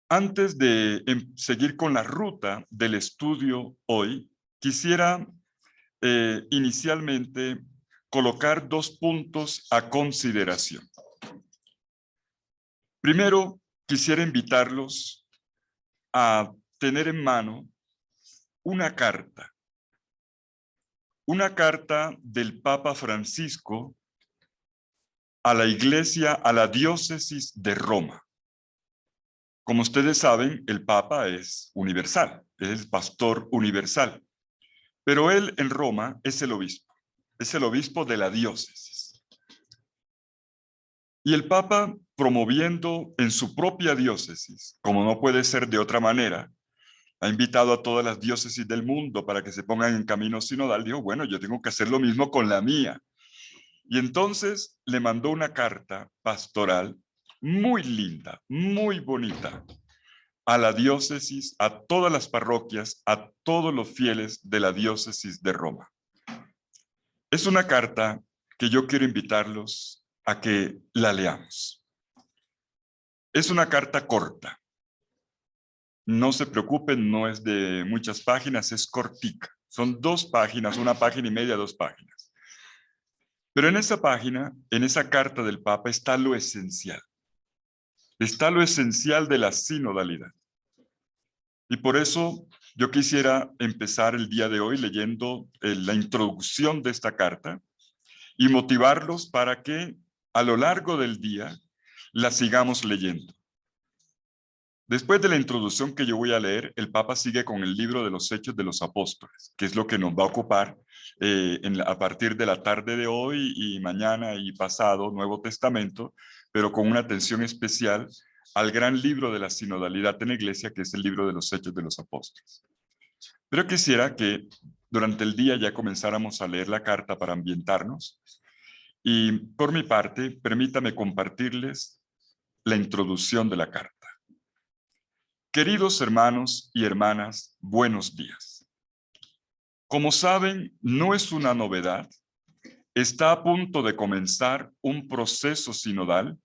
Antes de seguir con la ruta del estudio hoy, quisiera inicialmente colocar dos puntos a consideración. Primero, quisiera invitarlos a tener en mano una carta del Papa Francisco a la Iglesia, a la diócesis de Roma. Como ustedes saben, el Papa es universal, es el pastor universal, pero él en Roma es el obispo de la diócesis. Y el Papa, promoviendo en su propia diócesis, como no puede ser de otra manera, ha invitado a todas las diócesis del mundo para que se pongan en camino sinodal. Dijo, bueno, yo tengo que hacer lo mismo con la mía. Y entonces le mandó una carta pastoral muy linda, muy bonita, a la diócesis, a todas las parroquias, a todos los fieles de la diócesis de Roma. Es una carta que yo quiero invitarlos a que la leamos. Es una carta corta. No se preocupen, no es de muchas páginas, es cortica. Son 2 páginas, 1 página y media, 2 páginas. Pero en esa página, en esa carta del Papa, está lo esencial. Está lo esencial de la sinodalidad. Y por eso yo quisiera empezar el día de hoy leyendo la introducción de esta carta y motivarlos para que a lo largo del día la sigamos leyendo. Después de la introducción que yo voy a leer, el Papa sigue con el libro de los Hechos de los Apóstoles, que es lo que nos va a ocupar a partir de la tarde de hoy y mañana y pasado, Nuevo Testamento, pero con una atención especial al gran libro de la sinodalidad en la Iglesia, que es el libro de los Hechos de los Apóstoles. Pero quisiera que durante el día ya comenzáramos a leer la carta para ambientarnos. Y por mi parte, permítame compartirles la introducción de la carta. Queridos hermanos y hermanas, buenos días. Como saben, no es una novedad. Está a punto de comenzar un proceso sinodal,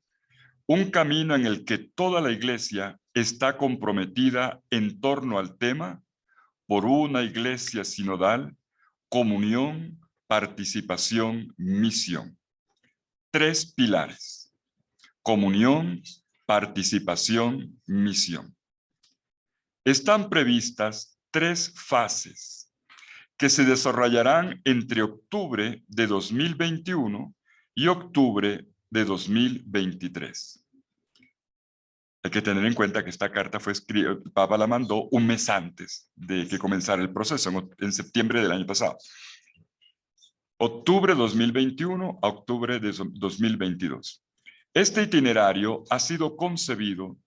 un camino en el que toda la Iglesia está comprometida en torno al tema por una Iglesia sinodal, comunión, participación, misión. 3 pilares: comunión, participación, misión. Están previstas 3 fases que se desarrollarán entre octubre de 2021 y octubre de 2023. Hay que tener en cuenta que esta carta fue escrita, el Papa la mandó un mes antes de que comenzara el proceso, en septiembre del año pasado. Octubre de 2021 a octubre de 2022. Este itinerario ha sido concebido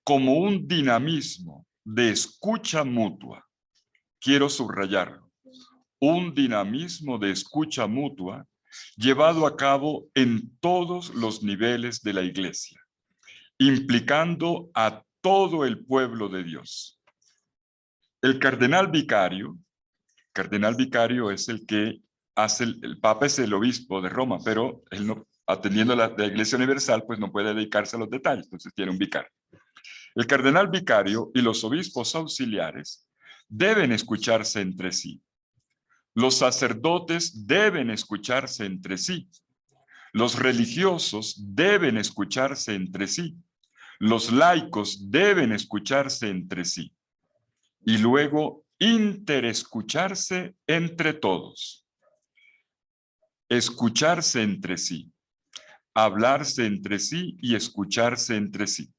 como un dinamismo de escucha mutua. Quiero subrayarlo. Un dinamismo de escucha mutua llevado a cabo en todos los niveles de la Iglesia, implicando a todo el pueblo de Dios. El cardenal vicario es el que hace, el Papa es el obispo de Roma, pero él no, atendiendo la Iglesia Universal, pues no puede dedicarse a los detalles, entonces tiene un vicario. El cardenal vicario y los obispos auxiliares deben escucharse entre sí. Los sacerdotes deben escucharse entre sí. Los religiosos deben escucharse entre sí. Los laicos deben escucharse entre sí. Y luego interescucharse entre todos. Escucharse entre sí. Hablarse entre sí y escucharse entre sí.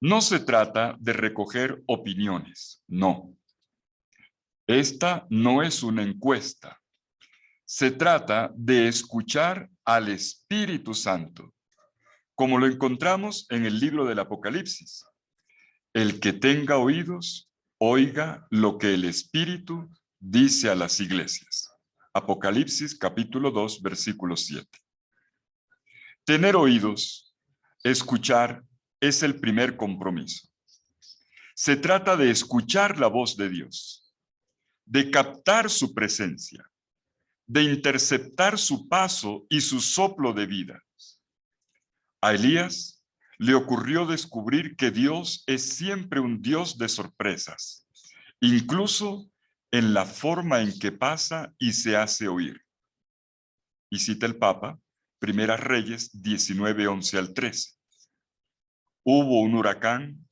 No se trata de recoger opiniones, no. Esta no es una encuesta. Se trata de escuchar al Espíritu Santo, como lo encontramos en el libro del Apocalipsis. El que tenga oídos, oiga lo que el Espíritu dice a las iglesias. Apocalipsis capítulo 2, versículo 7. Tener oídos, escuchar, es el primer compromiso. Se trata de escuchar la voz de Dios, de captar su presencia, de interceptar su paso y su soplo de vida. A Elías le ocurrió descubrir que Dios es siempre un Dios de sorpresas, incluso en la forma en que pasa y se hace oír. Y cita el Papa, Primera Reyes 19, 11 al 13. Hubo un huracán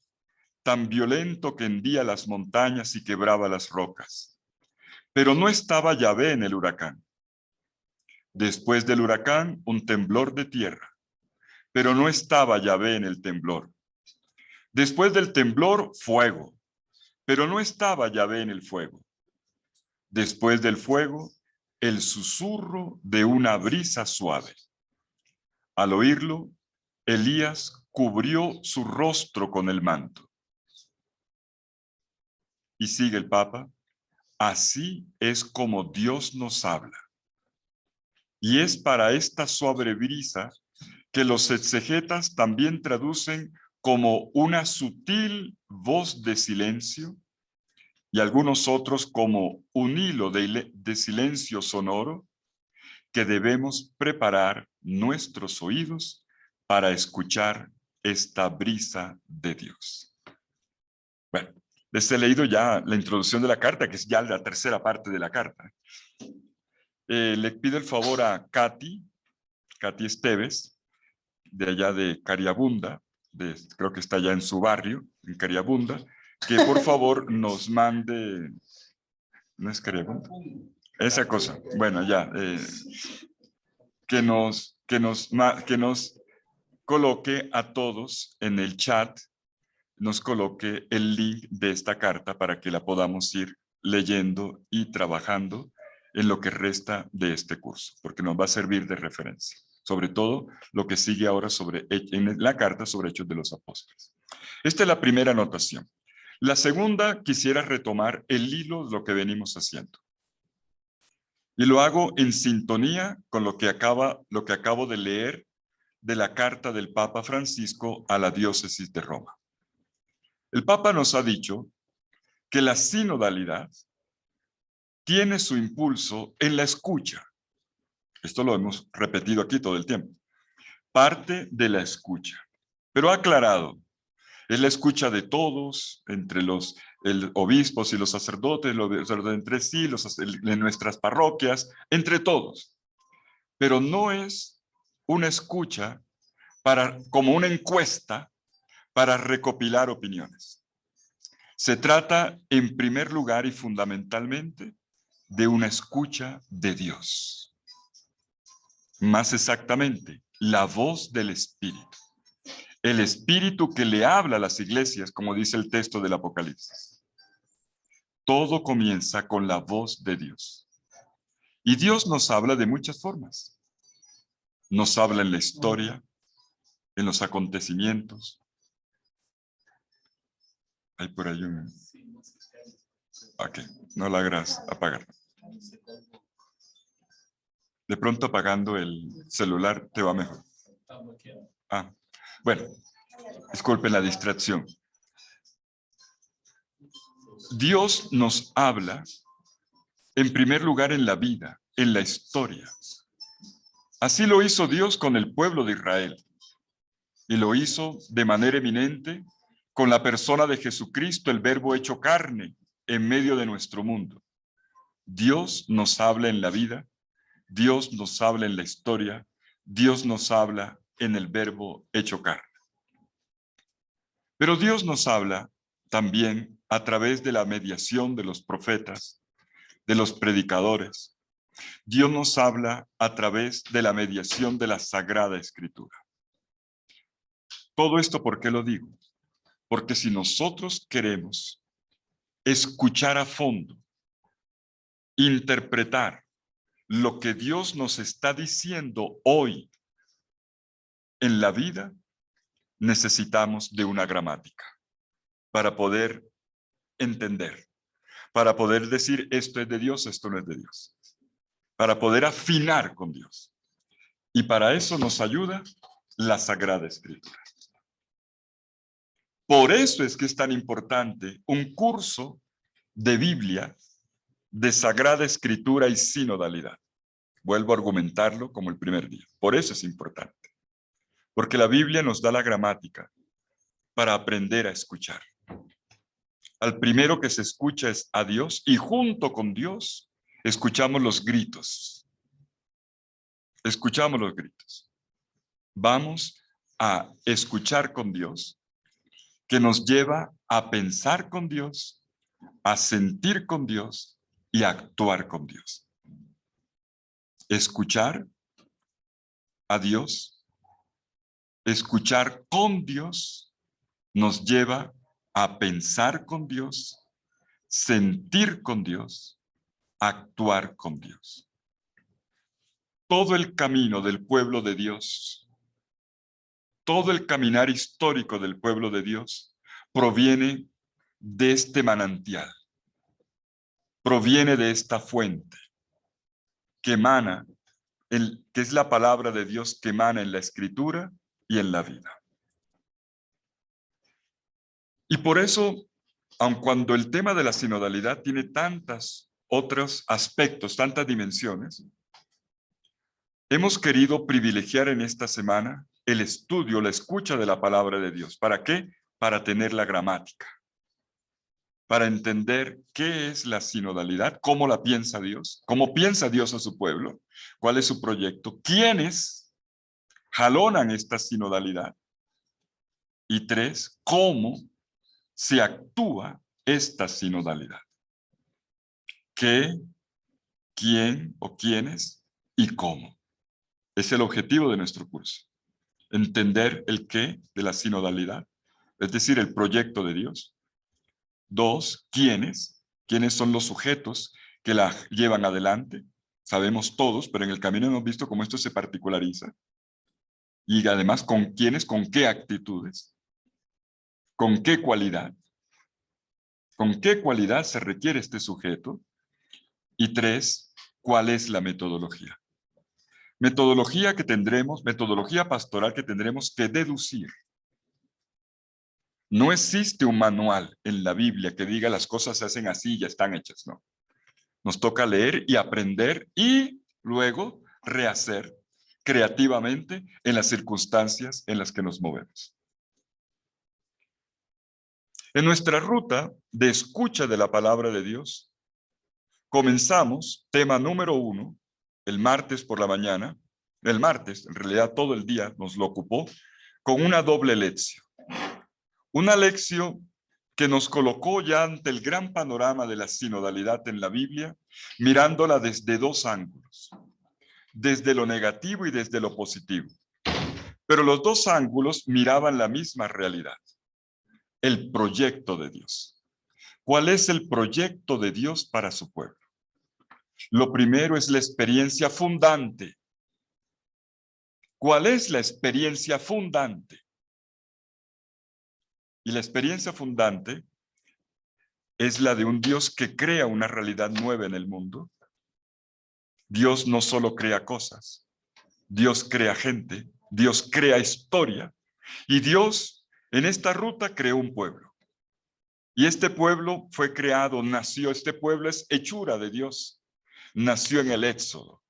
tan violento que hendía las montañas y quebraba las rocas. Pero no estaba Yahvé en el huracán. Después del huracán, un temblor de tierra. Pero no estaba Yahvé en el temblor. Después del temblor, fuego. Pero no estaba Yahvé en el fuego. Después del fuego, el susurro de una brisa suave. Al oírlo, Elías cubrió su rostro con el manto. Y sigue el Papa, así es como Dios nos habla. Y es para esta suave brisa que los exegetas también traducen como una sutil voz de silencio y algunos otros como un hilo de silencio sonoro que debemos preparar nuestros oídos para escuchar esta brisa de Dios. Bueno, les he leído ya la introducción de la carta, que es ya la tercera parte de la carta. Le pido el favor a Katy Esteves, de allá de Cariabunda, creo que está allá en su barrio, en Cariabunda, que por favor nos mande, ¿no es Cariabunda? Esa cosa, bueno, ya, que nos coloque a todos en el chat, nos coloque el link de esta carta para que la podamos ir leyendo y trabajando en lo que resta de este curso, porque nos va a servir de referencia, sobre todo lo que sigue ahora en la carta sobre Hechos de los Apóstoles. Esta es la primera anotación. La segunda, quisiera retomar el hilo de lo que venimos haciendo. Y lo hago en sintonía con lo que acabo de leer de la carta del Papa Francisco a la diócesis de Roma. El Papa nos ha dicho que la sinodalidad tiene su impulso en la escucha. Esto lo hemos repetido aquí todo el tiempo. Parte de la escucha. Pero ha aclarado, es la escucha de todos, entre los obispos y los sacerdotes, entre sí, en nuestras parroquias, entre todos. Pero no es una escucha como una encuesta para recopilar opiniones. Se trata, en primer lugar y fundamentalmente, de una escucha de Dios. Más exactamente, la voz del Espíritu. El Espíritu que le habla a las iglesias, como dice el texto del Apocalipsis. Todo comienza con la voz de Dios. Y Dios nos habla de muchas formas. Nos habla en la historia, en los acontecimientos. Hay por ahí un... Ok, no la hagas apagar. De pronto apagando el celular te va mejor. Ah, bueno, disculpen la distracción. Dios nos habla, en primer lugar, en la vida, en la historia. Así lo hizo Dios con el pueblo de Israel. Y lo hizo de manera eminente con la persona de Jesucristo, el Verbo hecho carne, en medio de nuestro mundo. Dios nos habla en la vida, Dios nos habla en la historia, Dios nos habla en el Verbo hecho carne. Pero Dios nos habla también a través de la mediación de los profetas, de los predicadores. Dios nos habla a través de la mediación de la Sagrada Escritura. Todo esto, ¿por qué lo digo? Porque si nosotros queremos escuchar a fondo, interpretar lo que Dios nos está diciendo hoy en la vida, necesitamos de una gramática para poder entender, para poder decir esto es de Dios, esto no es de Dios, para poder afinar con Dios. Y para eso nos ayuda la Sagrada Escritura. Por eso es que es tan importante un curso de Biblia, de Sagrada Escritura y sinodalidad. Vuelvo a argumentarlo como el primer día. Por eso es importante. Porque la Biblia nos da la gramática para aprender a escuchar. Al primero que se escucha es a Dios y junto con Dios escuchamos los gritos. Escuchamos los gritos. Vamos a escuchar con Dios, que nos lleva a pensar con Dios, a sentir con Dios y a actuar con Dios. Escuchar a Dios, escuchar con Dios, nos lleva a pensar con Dios, sentir con Dios, actuar con Dios. Todo el camino del pueblo de Dios, todo el caminar histórico del pueblo de Dios proviene de este manantial, proviene de esta fuente que emana, que es la palabra de Dios que emana en la Escritura y en la vida. Y por eso, aun cuando el tema de la sinodalidad tiene tantos otros aspectos, tantas dimensiones, hemos querido privilegiar en esta semana el estudio, la escucha de la palabra de Dios. ¿Para qué? Para tener la gramática, para entender qué es la sinodalidad, cómo la piensa Dios, cómo piensa Dios a su pueblo, cuál es su proyecto, quiénes jalonan esta sinodalidad, y 3, cómo se actúa esta sinodalidad. ¿Qué, quién o quiénes y cómo? Es el objetivo de nuestro curso. Entender el qué de la sinodalidad, es decir, el proyecto de Dios. 2, quiénes son los sujetos que la llevan adelante. Sabemos todos, pero en el camino hemos visto cómo esto se particulariza. Y además, con quiénes, con qué actitudes, con qué cualidad. ¿Con qué cualidad se requiere este sujeto? Y 3, ¿cuál es la metodología? Metodología pastoral que tendremos que deducir. No existe un manual en la Biblia que diga las cosas se hacen así y ya están hechas, no. Nos toca leer y aprender y luego rehacer creativamente en las circunstancias en las que nos movemos. En nuestra ruta de escucha de la palabra de Dios, comenzamos tema número 1, el martes por la mañana. El martes, en realidad todo el día nos lo ocupó, con una doble lección. Una lección que nos colocó ya ante el gran panorama de la sinodalidad en la Biblia, mirándola desde 2 ángulos, desde lo negativo y desde lo positivo. Pero los 2 ángulos miraban la misma realidad, el proyecto de Dios. ¿Cuál es el proyecto de Dios para su pueblo? Lo primero es la experiencia fundante. ¿Cuál es la experiencia fundante? Y la experiencia fundante es la de un Dios que crea una realidad nueva en el mundo. Dios no solo crea cosas, Dios crea gente, Dios crea historia, y Dios en esta ruta creó un pueblo. Y este pueblo fue creado, nació, este pueblo es hechura de Dios, nació en el Éxodo.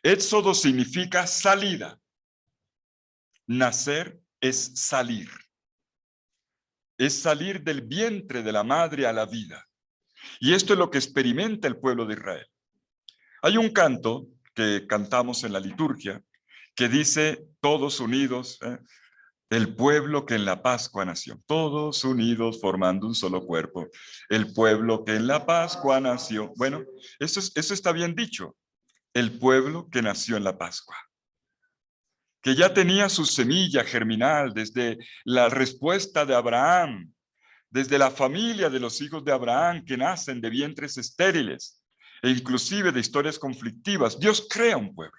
Éxodo significa salida. Nacer es salir. Es salir del vientre de la madre a la vida. Y esto es lo que experimenta el pueblo de Israel. Hay un canto que cantamos en la liturgia que dice, todos unidos, el pueblo que en la Pascua nació. Todos unidos formando un solo cuerpo. El pueblo que en la Pascua nació. Bueno, eso está bien dicho. El pueblo que nació en la Pascua. Que ya tenía su semilla germinal desde la respuesta de Abraham, desde la familia de los hijos de Abraham que nacen de vientres estériles e inclusive de historias conflictivas. Dios crea un pueblo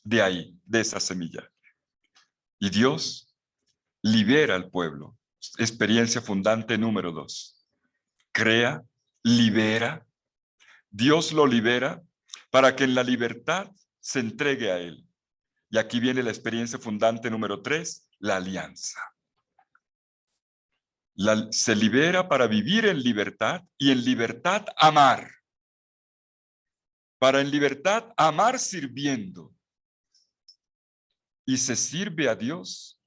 de ahí, de esa semilla. Y Dios libera al pueblo. Experiencia fundante número 2. Crea, libera. Dios lo libera para que en la libertad se entregue a él. Y aquí viene la experiencia fundante número 3, la alianza. Se libera para vivir en libertad y en libertad amar. Para en libertad amar sirviendo. y se sirve a Dios,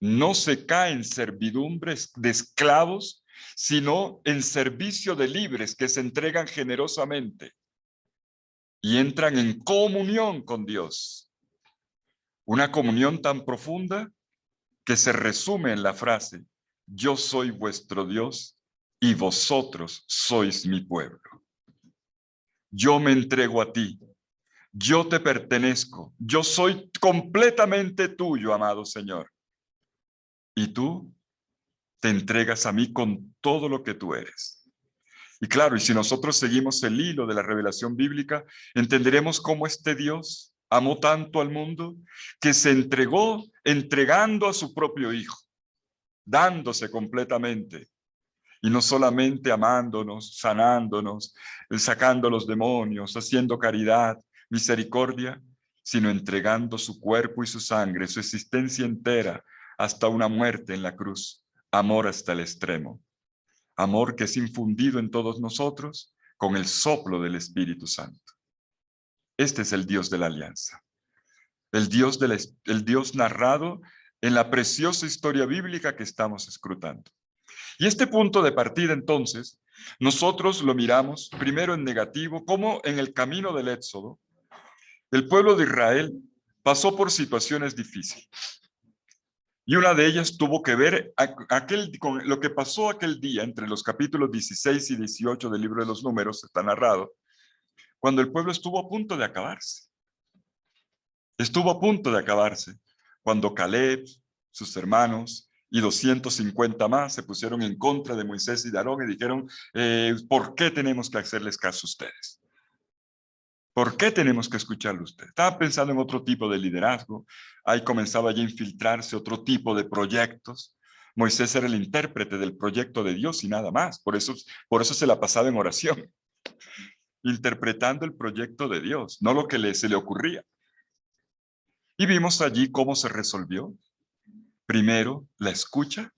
no se cae en servidumbres de esclavos, sino en servicio de libres que se entregan generosamente y entran en comunión con Dios. Una comunión tan profunda que se resume en la frase: yo soy vuestro Dios y vosotros sois mi pueblo. Yo me entrego a ti, yo te pertenezco, yo soy completamente tuyo, amado Señor. Y tú te entregas a mí con todo lo que tú eres. Y claro, y si nosotros seguimos el hilo de la revelación bíblica, entenderemos cómo este Dios amó tanto al mundo que se entregó entregando a su propio Hijo, dándose completamente. Y no solamente amándonos, sanándonos, sacando los demonios, haciendo caridad, misericordia, sino entregando su cuerpo y su sangre, su existencia entera, hasta una muerte en la cruz. Amor hasta el extremo. Amor que es infundido en todos nosotros con el soplo del Espíritu Santo. Este es el Dios de la alianza. El Dios narrado en la preciosa historia bíblica que estamos escrutando. Y este punto de partida, entonces, nosotros lo miramos primero en negativo, como en el camino del Éxodo, el pueblo de Israel pasó por situaciones difíciles. Y una de ellas tuvo que ver con lo que pasó aquel día entre los capítulos 16 y 18 del libro de los Números, está narrado, cuando el pueblo estuvo a punto de acabarse. Estuvo a punto de acabarse, cuando Caleb, sus hermanos y 250 más se pusieron en contra de Moisés y de Aarón y dijeron, ¿por qué tenemos que hacerles caso a ustedes? ¿Por qué tenemos que escucharlo a ustedes? Estaban pensando en otro tipo de liderazgo, ahí comenzaba ya a infiltrarse otro tipo de proyectos. Moisés era el intérprete del proyecto de Dios y nada más, por eso se la pasaba en oración, interpretando el proyecto de Dios, no lo que se le ocurría. Y vimos allí cómo se resolvió. Primero, la escucha.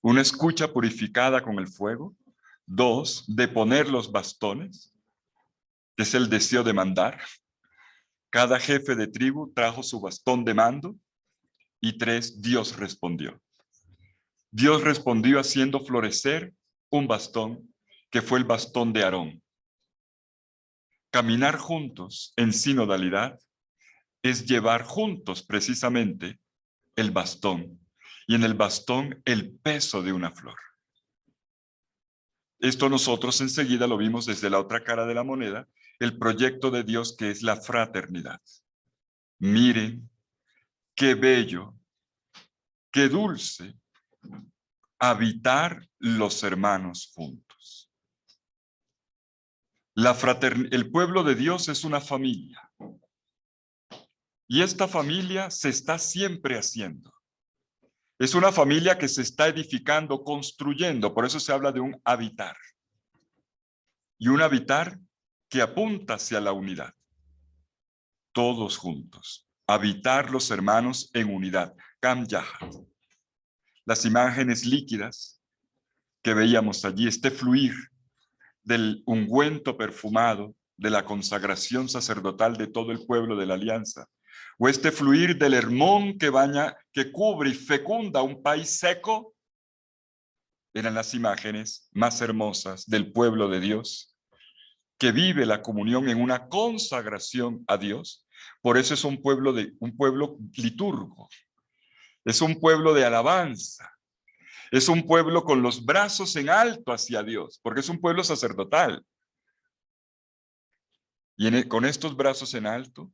Una escucha purificada con el fuego. 2, de poner los bastones, que es el deseo de mandar. Cada jefe de tribu trajo su bastón de mando. Y 3, Dios respondió. Dios respondió haciendo florecer un bastón, que fue el bastón de Aarón. Caminar juntos en sinodalidad es llevar juntos precisamente el bastón, y en el bastón el peso de una flor. Esto nosotros enseguida lo vimos desde la otra cara de la moneda, el proyecto de Dios que es la fraternidad. Miren qué bello, qué dulce habitar los hermanos juntos. El pueblo de Dios es una familia. Y esta familia se está siempre haciendo. Es una familia que se está edificando, construyendo, por eso se habla de un habitar. Y un habitar que apunta hacia la unidad. Todos juntos. Habitar los hermanos en unidad. Kam Yahat. Las imágenes líquidas que veíamos allí, este fluir del ungüento perfumado, de la consagración sacerdotal de todo el pueblo de la alianza, o este fluir del Hermón que baña, que cubre y fecunda un país seco, eran las imágenes más hermosas del pueblo de Dios, que vive la comunión en una consagración a Dios. Por eso es un pueblo liturgo, es un pueblo de alabanza, es un pueblo con los brazos en alto hacia Dios, porque es un pueblo sacerdotal. Y con estos brazos en alto,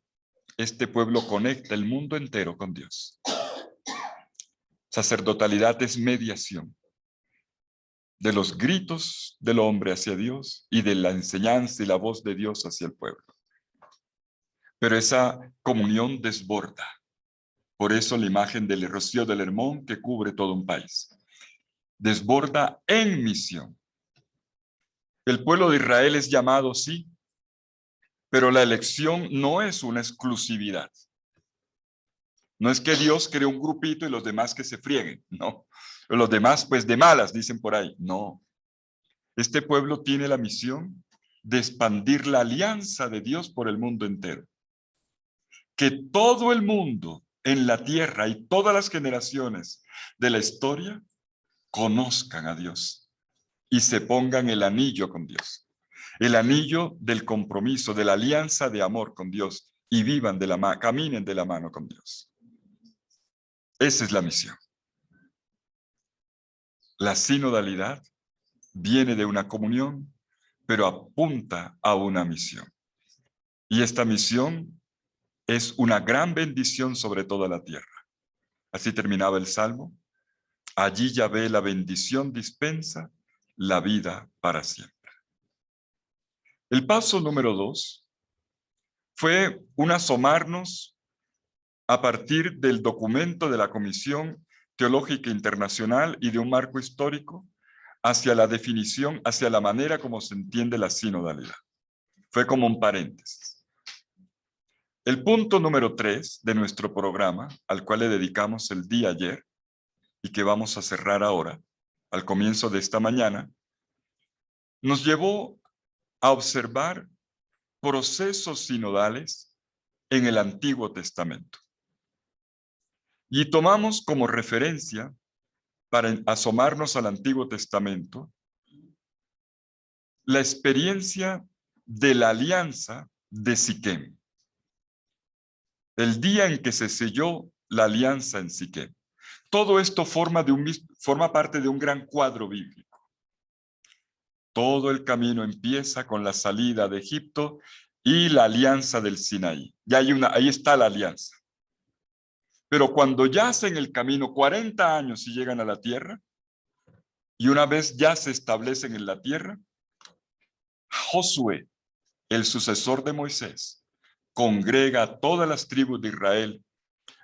este pueblo conecta el mundo entero con Dios. Sacerdotalidad es mediación de los gritos del hombre hacia Dios y de la enseñanza y la voz de Dios hacia el pueblo. Pero esa comunión desborda. Por eso la imagen del rocío del Hermón que cubre todo un país. Desborda en misión. El pueblo de Israel es llamado, sí, pero la elección no es una exclusividad. No es que Dios cree un grupito y los demás que se frieguen, no. Los demás, pues de malas, dicen por ahí. No. Este pueblo tiene la misión de expandir la alianza de Dios por el mundo entero. que todo el mundo en la tierra y todas las generaciones de la historia conozcan a Dios y se pongan el anillo con Dios, el anillo del compromiso, de la alianza de amor con Dios, y vivan de la mano, caminen de la mano con Dios. Esa es la misión. La sinodalidad viene de una comunión, pero apunta a una misión. Y esta misión es una gran bendición sobre toda la tierra. Así terminaba el Salmo. Allí Yahvé la bendición dispensa, la vida para siempre. El paso número 2 fue un asomarnos a partir del documento de la Comisión Teológica Internacional y de un marco histórico hacia la definición, hacia la manera como se entiende la sinodalidad. Fue como un paréntesis. El punto número 3 de nuestro programa, al cual le dedicamos el día ayer y que vamos a cerrar ahora, al comienzo de esta mañana, nos llevó a observar procesos sinodales en el Antiguo Testamento. Y tomamos como referencia, para asomarnos al Antiguo Testamento, la experiencia de la alianza de Siquem. El día en que se selló la alianza en Siquem. Todo esto forma parte de un gran cuadro bíblico. Todo el camino empieza con la salida de Egipto y la alianza del Sinaí. Ya ahí está la alianza. Pero cuando ya hacen el camino 40 años y llegan a la tierra, y una vez ya se establecen en la tierra, Josué, el sucesor de Moisés, congrega a todas las tribus de Israel,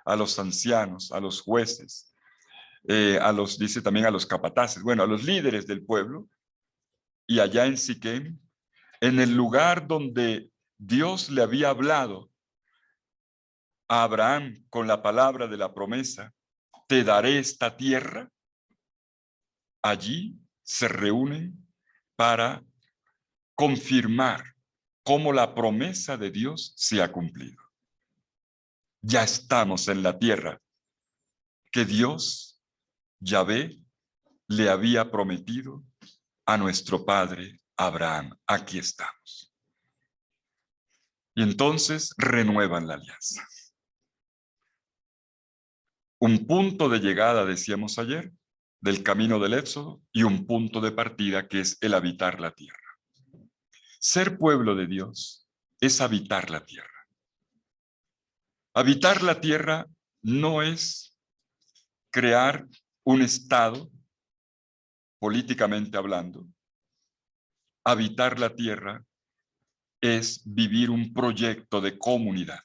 a los ancianos, a los jueces, dice también a los capataces, bueno, a los líderes del pueblo, y allá en Siquem, en el lugar donde Dios le había hablado a Abraham con la palabra de la promesa, te daré esta tierra, allí se reúnen para confirmar cómo la promesa de Dios se ha cumplido. Ya estamos en la tierra que Dios, Yahvé, le había prometido a nuestro padre Abraham. Aquí estamos. Y entonces renuevan la alianza. Un punto de llegada, decíamos ayer, del camino del Éxodo, y un punto de partida que es el habitar la tierra. Ser pueblo de Dios es habitar la tierra. Habitar la tierra no es crear un estado, políticamente hablando. Habitar la tierra es vivir un proyecto de comunidad.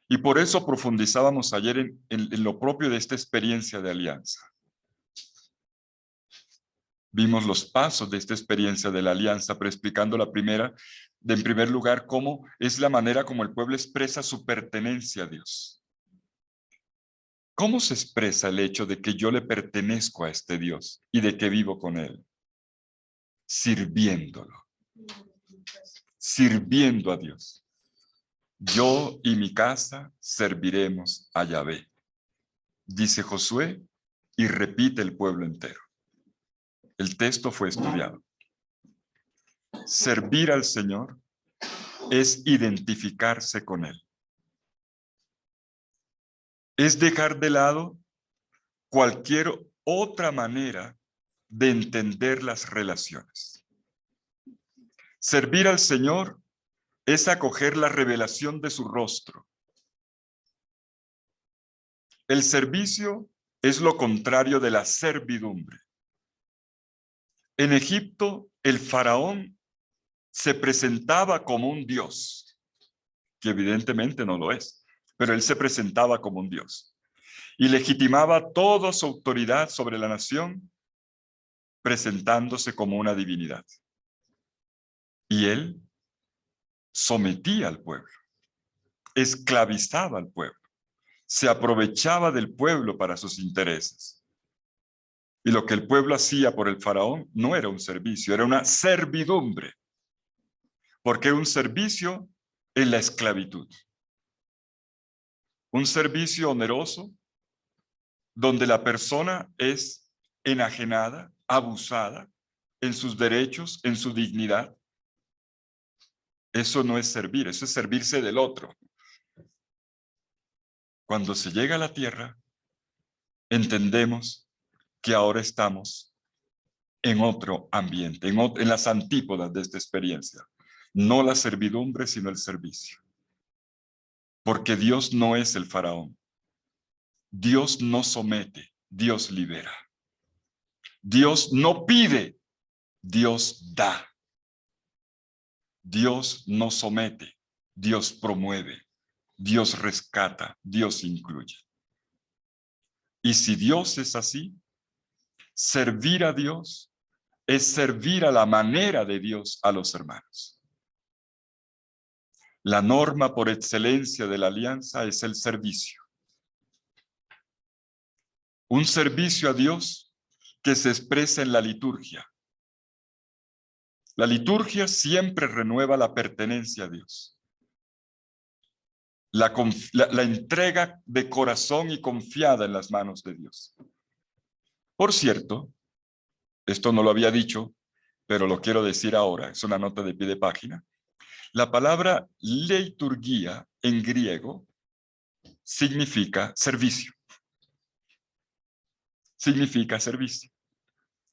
Y por eso profundizábamos ayer en lo propio de esta experiencia de alianza. Vimos los pasos de esta experiencia de la alianza, pero explicando en primer lugar, cómo es la manera como el pueblo expresa su pertenencia a Dios. ¿Cómo se expresa el hecho de que yo le pertenezco a este Dios y de que vivo con Él? Sirviéndolo. Sirviendo a Dios. Yo y mi casa serviremos a Yahvé, dice Josué, y repite el pueblo entero. El texto fue estudiado. Servir al Señor es identificarse con Él. Es dejar de lado cualquier otra manera de entender las relaciones. Servir al Señor es acoger la revelación de su rostro. El servicio es lo contrario de la servidumbre. En Egipto, el faraón se presentaba como un dios, que evidentemente no lo es, pero él se presentaba como un dios y legitimaba toda su autoridad sobre la nación, presentándose como una divinidad. Y él sometía al pueblo, esclavizaba al pueblo, se aprovechaba del pueblo para sus intereses. Y lo que el pueblo hacía por el faraón no era un servicio, era una servidumbre. Porque un servicio es la esclavitud. Un servicio oneroso donde la persona es enajenada, abusada en sus derechos, en su dignidad. Eso no es servir, eso es servirse del otro. Cuando se llega a la tierra, entendemos que ahora estamos en otro ambiente, en las antípodas de esta experiencia. No la servidumbre, sino el servicio. Porque Dios no es el faraón. Dios no somete, Dios libera. Dios no pide, Dios da. Dios no somete, Dios promueve, Dios rescata, Dios incluye. Y si Dios es así, servir a Dios es servir a la manera de Dios a los hermanos. La norma por excelencia de la alianza es el servicio. Un servicio a Dios que se expresa en la liturgia. La liturgia siempre renueva la pertenencia a Dios. La entrega de corazón y confiada en las manos de Dios. Por cierto, esto no lo había dicho, pero lo quiero decir ahora, es una nota de pie de página. La palabra liturgia en griego significa servicio. Significa servicio.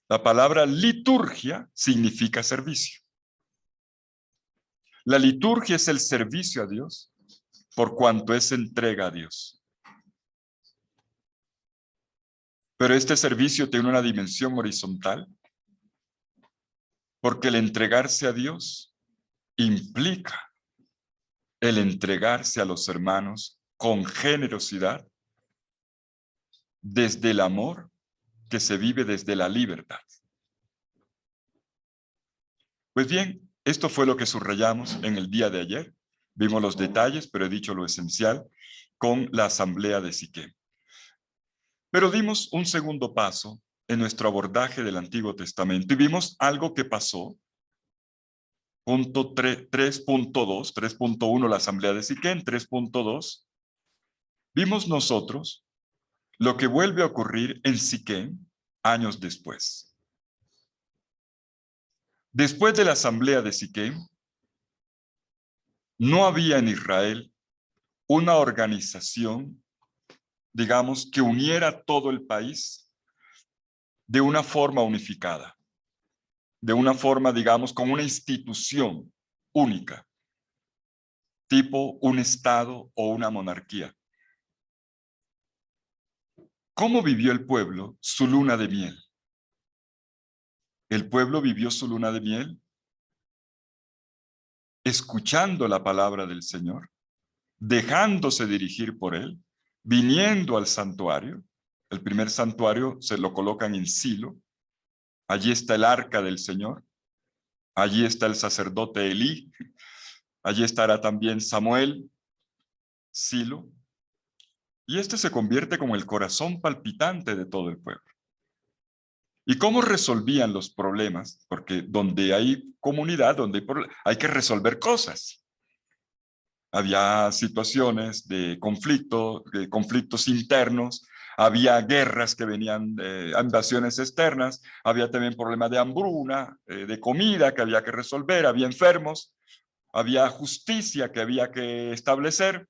La palabra liturgia significa servicio. La liturgia es el servicio a Dios por cuanto es entrega a Dios. Pero este servicio tiene una dimensión horizontal porque el entregarse a Dios implica el entregarse a los hermanos con generosidad desde el amor que se vive desde la libertad. Pues bien, esto fue lo que subrayamos en el día de ayer. Vimos los detalles, pero he dicho lo esencial con la asamblea de Siquem. Pero dimos un segundo paso en nuestro abordaje del Antiguo Testamento y vimos algo que pasó. Punto 3.2, 3.1 la asamblea de Siquem, 3.2. Vimos nosotros lo que vuelve a ocurrir en Siquem años después. Después de la asamblea de Siquem, no había en Israel una organización, digamos, que uniera todo el país de una forma unificada, de una forma, digamos, con una institución única, tipo un estado o una monarquía. ¿Cómo vivió el pueblo su luna de miel? El pueblo vivió su luna de miel escuchando la palabra del Señor, dejándose dirigir por él, viniendo al santuario. El primer santuario se lo colocan en Silo. Allí está el arca del Señor. Allí está el sacerdote Elí. Allí estará también Samuel, Silo. Y este se convierte como el corazón palpitante de todo el pueblo. ¿Y cómo resolvían los problemas? Porque donde hay comunidad, donde hay que resolver cosas. Había situaciones de conflictos internos, había guerras que venían de invasiones externas, había también problemas de hambruna, de comida que había que resolver, había enfermos, había justicia que había que establecer.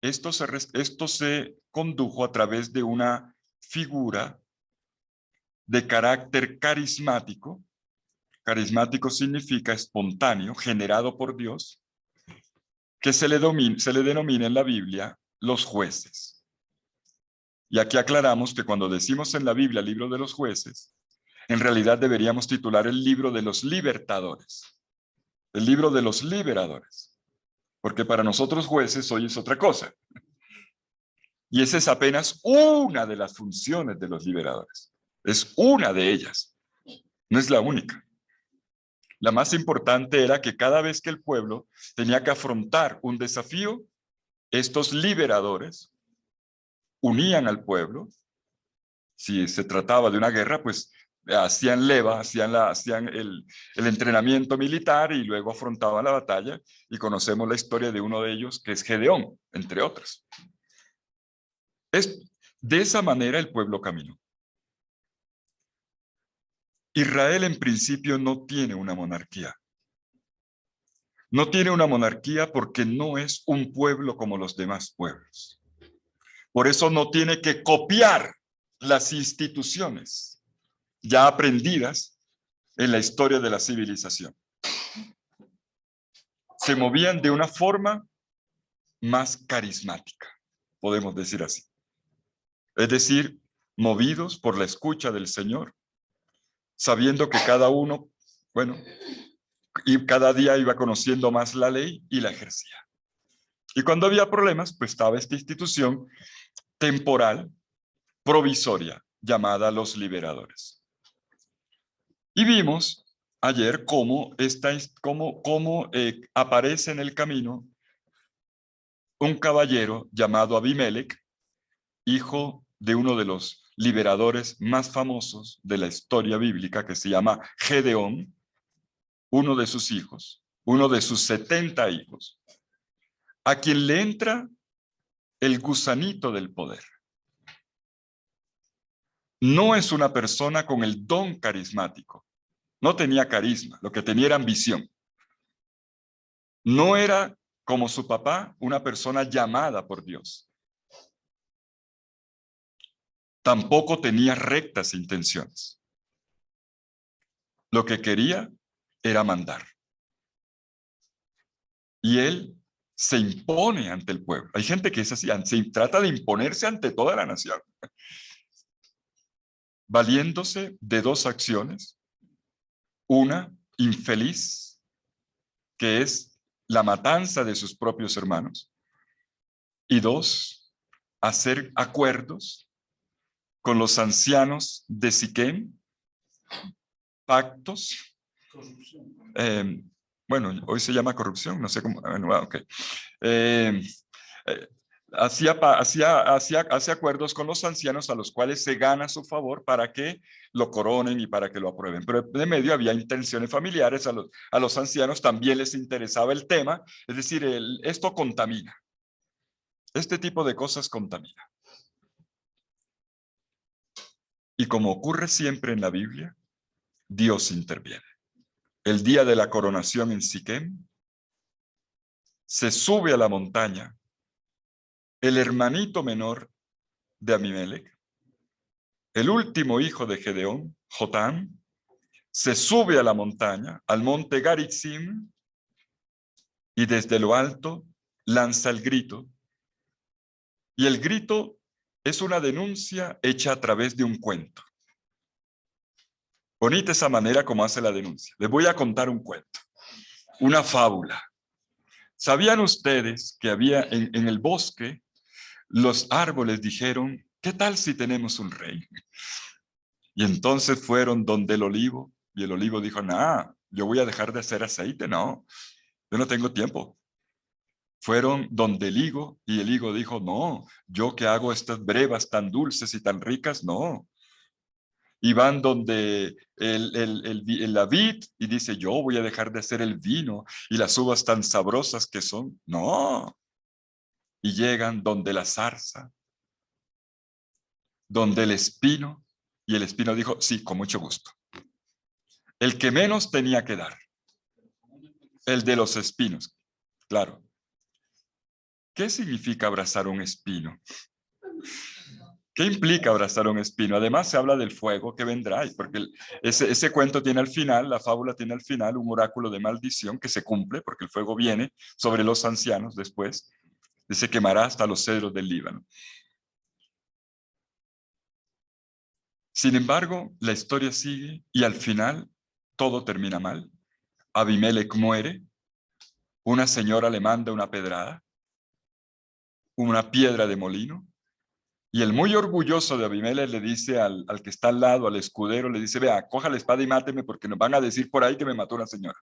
Esto se condujo a través de una figura de carácter carismático. Carismático significa espontáneo, generado por Dios, que se le denomina en la Biblia los jueces. Y aquí aclaramos que cuando decimos en la Biblia libro de los jueces, en realidad deberíamos titular el libro de los libertadores, el libro de los liberadores, porque para nosotros jueces hoy es otra cosa. Y esa es apenas una de las funciones de los liberadores. Es una de ellas, no es la única. La más importante era que cada vez que el pueblo tenía que afrontar un desafío, estos liberadores unían al pueblo. Si se trataba de una guerra, pues hacían leva, hacían el entrenamiento militar y luego afrontaban la batalla, y conocemos la historia de uno de ellos, que es Gedeón, entre otros. De esa manera el pueblo caminó. Israel en principio no tiene una monarquía. No tiene una monarquía porque no es un pueblo como los demás pueblos. Por eso no tiene que copiar las instituciones ya aprendidas en la historia de la civilización. Se movían de una forma más carismática, podemos decir así. Es decir, movidos por la escucha del Señor, sabiendo que cada uno, bueno, y cada día iba conociendo más la ley y la ejercía. Y cuando había problemas, pues estaba esta institución temporal, provisoria, llamada los liberadores. Y vimos ayer cómo aparece en el camino un caballero llamado Abimelech, hijo de uno de los liberadores más famosos de la historia bíblica, que se llama Gedeón, uno de sus hijos, uno de sus 70 hijos, a quien le entra el gusanito del poder. No es una persona con el don carismático, no tenía carisma, lo que tenía era ambición. No era, como su papá, una persona llamada por Dios. Tampoco tenía rectas intenciones. Lo que quería era mandar. Y él se impone ante el pueblo. Hay gente que es así, se trata de imponerse ante toda la nación, valiéndose de dos acciones. Una, infeliz, que es la matanza de sus propios hermanos. Y dos, hacer acuerdos con los ancianos de Siquem, pactos. Bueno, hoy se llama corrupción, no sé cómo. Okay. Hacía acuerdos con los ancianos a los cuales se gana su favor para que lo coronen y para que lo aprueben. Pero de medio había intenciones familiares, a los ancianos también les interesaba el tema, es decir, esto contamina. Este tipo de cosas contamina. Y como ocurre siempre en la Biblia, Dios interviene. El día de la coronación en Siquem, se sube a la montaña el hermanito menor de Abimelech, el último hijo de Gedeón, Jotam, se sube a la montaña, al monte Garitzim, y desde lo alto lanza el grito. Y el grito es una denuncia hecha a través de un cuento. Bonita esa manera como hace la denuncia. Les voy a contar un cuento, una fábula. ¿Sabían ustedes que había en el bosque, los árboles dijeron, ¿qué tal si tenemos un rey? Y entonces fueron donde el olivo, y el olivo dijo, nada, yo voy a dejar de hacer aceite, no, yo no tengo tiempo. Fueron donde el higo, y el higo dijo, no, yo que hago estas brevas tan dulces y tan ricas, no. Y van donde la vid, y dice, yo voy a dejar de hacer el vino y las uvas tan sabrosas que son, no. Y llegan donde la zarza, donde el espino, y el espino dijo, sí, con mucho gusto. El que menos tenía que dar, el de los espinos, claro. ¿Qué significa abrazar un espino? ¿Qué implica abrazar un espino? Además se habla del fuego que vendrá, porque ese cuento tiene al final, la fábula tiene al final un oráculo de maldición que se cumple, porque el fuego viene sobre los ancianos después, y se quemará hasta los cedros del Líbano. Sin embargo, la historia sigue y al final todo termina mal. Abimelech muere, una señora le manda una pedrada, una piedra de molino, y el muy orgulloso de Abimelech le dice al que está al lado, al escudero, le dice, vea, coja la espada y máteme porque nos van a decir por ahí que me mató una señora.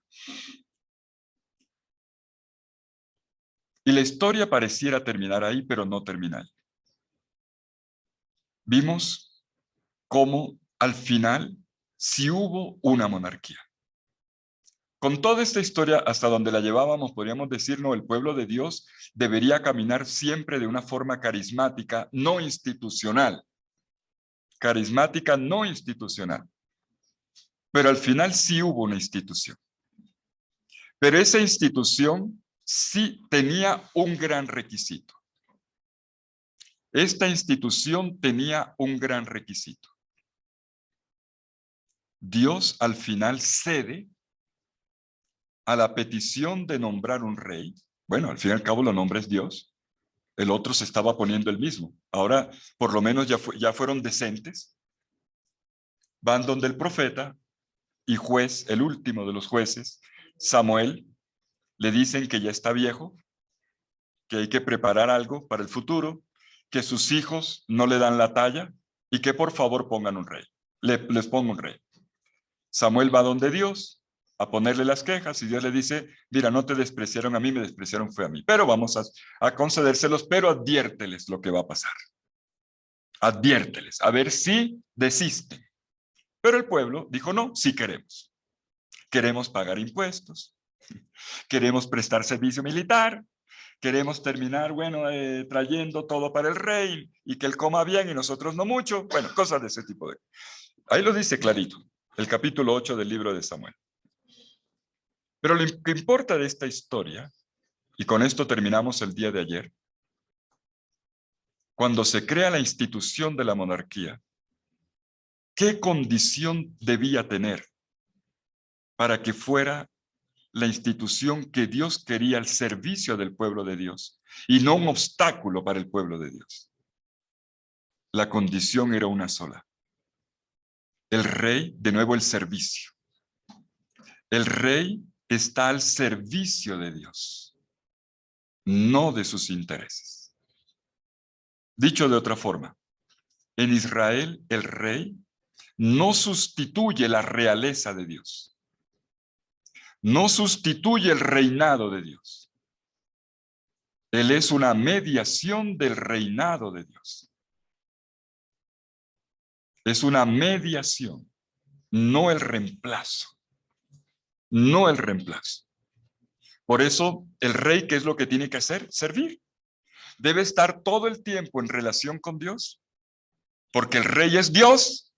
Y la historia pareciera terminar ahí, pero no termina ahí. Vimos cómo al final si hubo una monarquía. Con toda esta historia, hasta donde la llevábamos, podríamos decir, no, el pueblo de Dios debería caminar siempre de una forma carismática, no institucional. Carismática, no institucional. Pero al final sí hubo una institución. Pero esa institución sí tenía un gran requisito. Esta institución tenía un gran requisito. Dios al final cede a la petición de nombrar un rey. Bueno, al fin y al cabo lo nombra es Dios. El otro se estaba poniendo el mismo. Ahora, por lo menos ya fueron decentes. Van donde el profeta y juez, el último de los jueces, Samuel, le dicen que ya está viejo, que hay que preparar algo para el futuro, que sus hijos no le dan la talla y que por favor pongan un rey. Les pongo un rey. Samuel va donde Dios a ponerle las quejas y Dios le dice, mira, no te despreciaron a mí, me despreciaron fue a mí, pero vamos a concedérselos, pero adviérteles lo que va a pasar. Adviérteles, a ver si desisten. Pero el pueblo dijo, no, sí queremos. Queremos pagar impuestos, queremos prestar servicio militar, queremos terminar, bueno, trayendo todo para el rey y que él coma bien y nosotros no mucho. Bueno, cosas de ese tipo. Ahí lo dice clarito, el capítulo 8 del libro de Samuel. Pero lo que importa de esta historia, y con esto terminamos el día de ayer, cuando se crea la institución de la monarquía, ¿qué condición debía tener para que fuera la institución que Dios quería al servicio del pueblo de Dios y no un obstáculo para el pueblo de Dios? La condición era una sola. El rey, de nuevo el servicio. El rey está al servicio de Dios, no de sus intereses. Dicho de otra forma, en Israel el rey no sustituye la realeza de Dios, no sustituye el reinado de Dios. Él es una mediación del reinado de Dios. Es una mediación, no el reemplazo. No el reemplazo. Por eso, el rey, ¿qué es lo que tiene que hacer? Servir. Debe estar todo el tiempo en relación con Dios, porque el rey es Dios.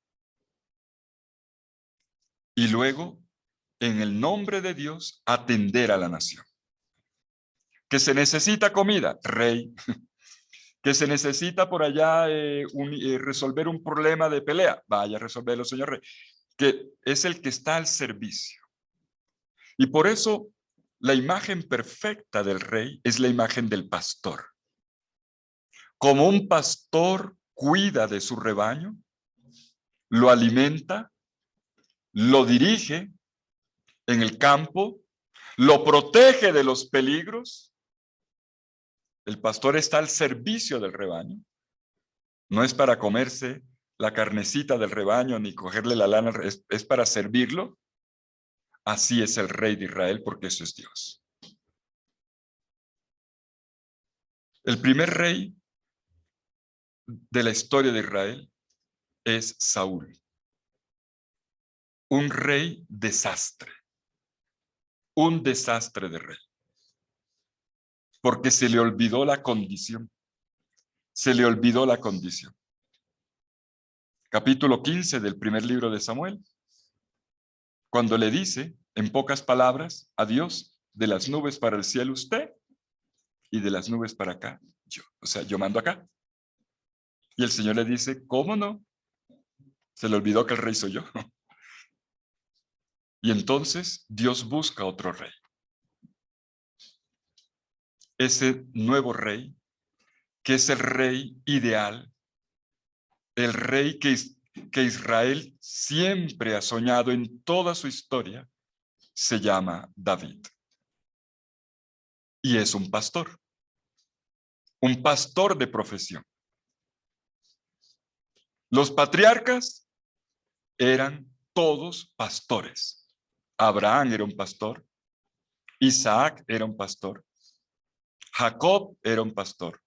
Y luego, en el nombre de Dios, atender a la nación. Que se necesita comida, rey. Que se necesita por allá resolver un problema de pelea, vaya a resolverlo, señor rey. Que es el que está al servicio. Y por eso, la imagen perfecta del rey es la imagen del pastor. Como un pastor cuida de su rebaño, lo alimenta, lo dirige en el campo, lo protege de los peligros. El pastor está al servicio del rebaño. No es para comerse la carnecita del rebaño ni cogerle la lana, es para servirlo. Así es el rey de Israel, porque eso es Dios. El primer rey de la historia de Israel es Saúl. Un rey desastre. Un desastre de rey. Porque se le olvidó la condición. Se le olvidó la condición. Capítulo 15 del primer libro de Samuel. Cuando le dice, en pocas palabras, a Dios, de las nubes para el cielo usted y de las nubes para acá yo. O sea, yo mando acá. Y el Señor le dice, ¿cómo no? Se le olvidó que el rey soy yo. Y entonces Dios busca otro rey. Ese nuevo rey, que es el rey ideal, el rey que Israel siempre ha soñado en toda su historia, se llama David. Y es un pastor de profesión. Los patriarcas eran todos pastores. Abraham era un pastor, Isaac era un pastor, Jacob era un pastor.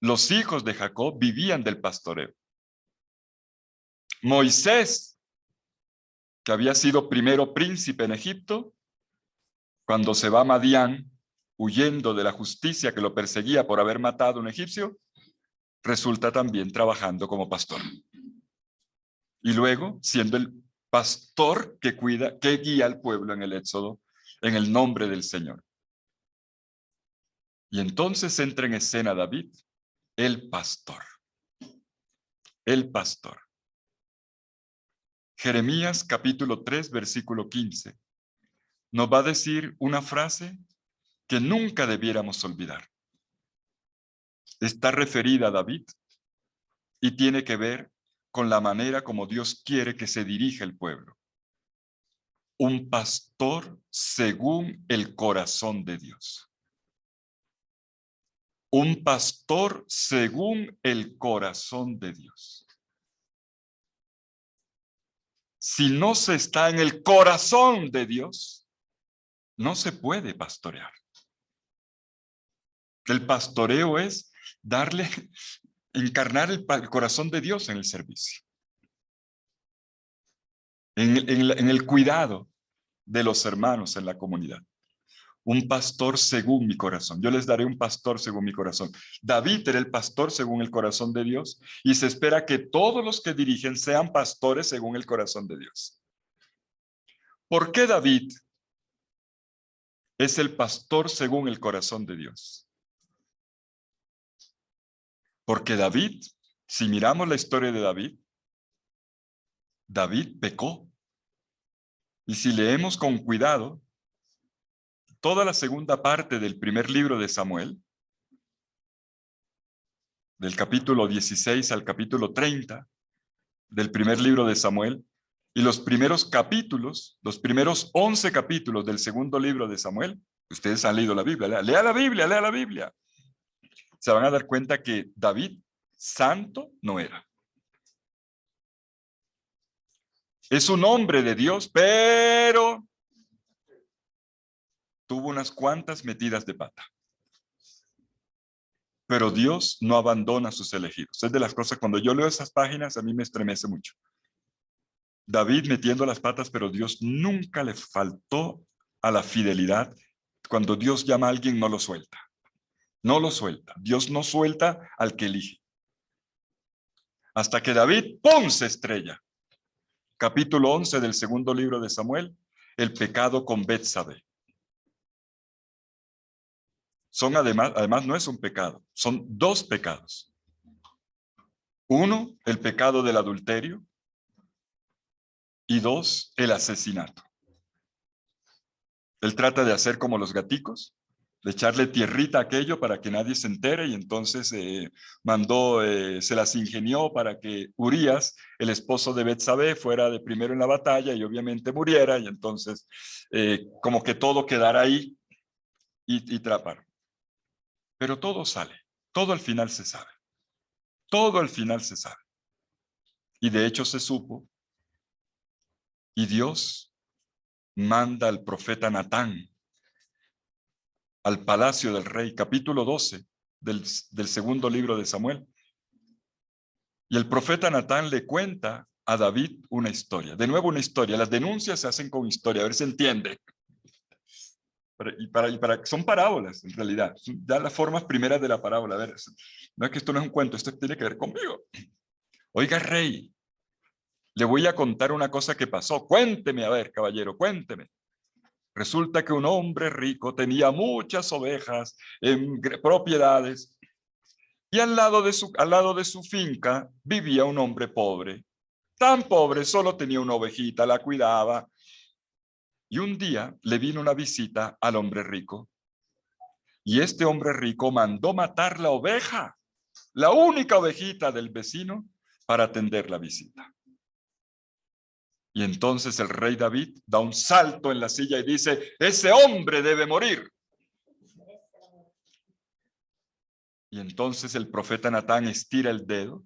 Los hijos de Jacob vivían del pastoreo. Moisés que había sido primero príncipe en Egipto, cuando se va a Madián, huyendo de la justicia que lo perseguía por haber matado a un egipcio, resulta también trabajando como pastor. Y luego, siendo el pastor que cuida, que guía al pueblo en el Éxodo, en el nombre del Señor. Y entonces entra en escena David, el pastor. El pastor. Jeremías capítulo 3, versículo 15. Nos va a decir una frase que nunca debiéramos olvidar. Está referida a David y tiene que ver con la manera como Dios quiere que se dirija el pueblo. Un pastor según el corazón de Dios. Un pastor según el corazón de Dios. Si no se está en el corazón de Dios, no se puede pastorear. El pastoreo es encarnar el corazón de Dios en el servicio. En el cuidado de los hermanos en la comunidad. Un pastor según mi corazón. Yo les daré un pastor según mi corazón. David era el pastor según el corazón de Dios y se espera que todos los que dirigen sean pastores según el corazón de Dios. ¿Por qué David es el pastor según el corazón de Dios? Porque David, si miramos la historia de David, David pecó. Y si leemos con cuidado, toda la segunda parte del primer libro de Samuel, del capítulo 16 al capítulo 30 del primer libro de Samuel, y los primeros capítulos, los primeros 11 capítulos del segundo libro de Samuel, ustedes han leído la Biblia, lea la Biblia, lea la Biblia. Se van a dar cuenta que David santo no era. Es un hombre de Dios, pero tuvo unas cuantas metidas de pata. Pero Dios no abandona a sus elegidos. Es de las cosas, cuando yo leo esas páginas, a mí me estremece mucho. David metiendo las patas, pero Dios nunca le faltó a la fidelidad. Cuando Dios llama a alguien, no lo suelta. No lo suelta. Dios no suelta al que elige. Hasta que David, ¡pum!, se estrella. Capítulo 11 del segundo libro de Samuel, el pecado con Betsabé. Además no es un pecado, son dos pecados. Uno, el pecado del adulterio, y dos, el asesinato. Él trata de hacer como los gaticos, de echarle tierrita a aquello para que nadie se entere, y entonces se las ingenió para que Urías, el esposo de Betsabé, fuera de primero en la batalla y obviamente muriera, y entonces como que todo quedara ahí y trapar. Pero todo sale, todo al final se sabe. Todo al final se sabe. Y de hecho se supo, y Dios manda al profeta Natán al palacio del rey, capítulo 12 del segundo libro de Samuel. Y el profeta Natán le cuenta a David una historia. De nuevo una historia. Las denuncias se hacen con historia, a ver si entiende. Son parábolas, en realidad. Ya las formas primeras de la parábola. A ver, no es que esto no es un cuento, esto tiene que ver conmigo. Oiga, rey, le voy a contar una cosa que pasó. Cuénteme, a ver, caballero, cuénteme. Resulta que un hombre rico tenía muchas ovejas en propiedades y al lado de su finca vivía un hombre pobre. Tan pobre, solo tenía una ovejita, la cuidaba. Y un día le vino una visita al hombre rico. Y este hombre rico mandó matar la oveja, la única ovejita del vecino, para atender la visita. Y entonces el rey David da un salto en la silla y dice: ese hombre debe morir. Y entonces el profeta Natán estira el dedo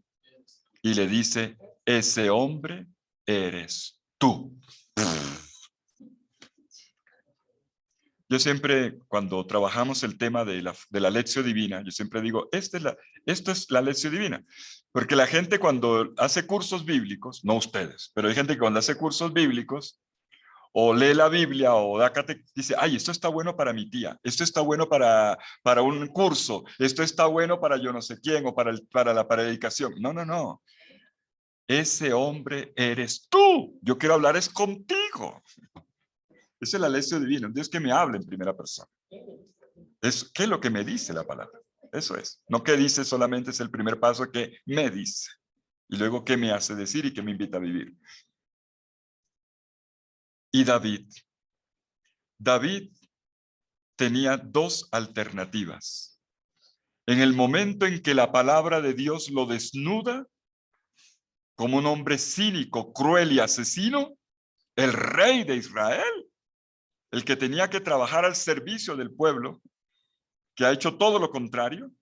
y le dice: ese hombre eres tú. Yo siempre, cuando trabajamos el tema de la lección divina, yo siempre digo, esto es la lección divina. Porque la gente cuando hace cursos bíblicos, no ustedes, pero hay gente que cuando hace cursos bíblicos, o lee la Biblia, o dice, ay, esto está bueno para mi tía, esto está bueno para un curso, esto está bueno para yo no sé quién, o para la predicación. No, no, no. Ese hombre eres tú. Yo quiero hablar es contigo. Esa es la lección divina. Dios que me hable en primera persona. ¿Qué es lo que me dice la palabra? Eso es. No que dice solamente es el primer paso, que me dice. Y luego qué me hace decir y qué me invita a vivir. Y David tenía dos alternativas. En el momento en que la palabra de Dios lo desnuda como un hombre cínico, cruel y asesino, el rey de Israel, el que tenía que trabajar al servicio del pueblo, que ha hecho todo lo contrario,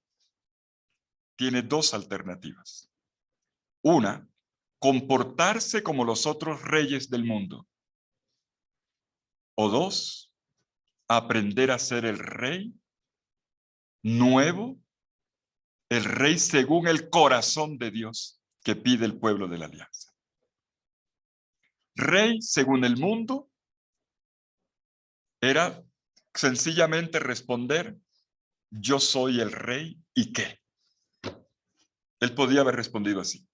tiene dos alternativas. Una, comportarse como los otros reyes del mundo. O dos, aprender a ser el rey nuevo, el rey según el corazón de Dios que pide el pueblo de la alianza. Rey según el mundo era sencillamente responder, yo soy el rey y qué. Él podía haber respondido así.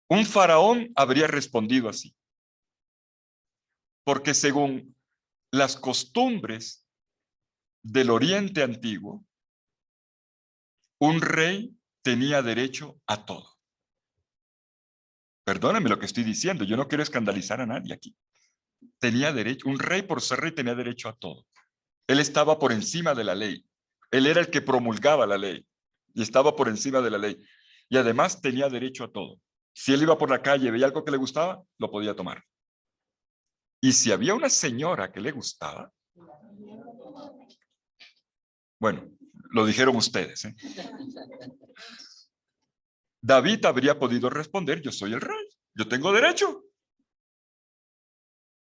Un faraón habría respondido así. Porque según las costumbres del Oriente Antiguo, un rey tenía derecho a todo. Perdónenme lo que estoy diciendo, yo no quiero escandalizar a nadie aquí. Tenía derecho, un rey por ser rey tenía derecho a todo. Él estaba por encima de la ley. Él era el que promulgaba la ley y estaba por encima de la ley. Y además tenía derecho a todo. Si él iba por la calle y veía algo que le gustaba, lo podía tomar. Y si había una señora que le gustaba, bueno, lo dijeron ustedes, ¿eh? David habría podido responder, yo soy el rey, yo tengo derecho.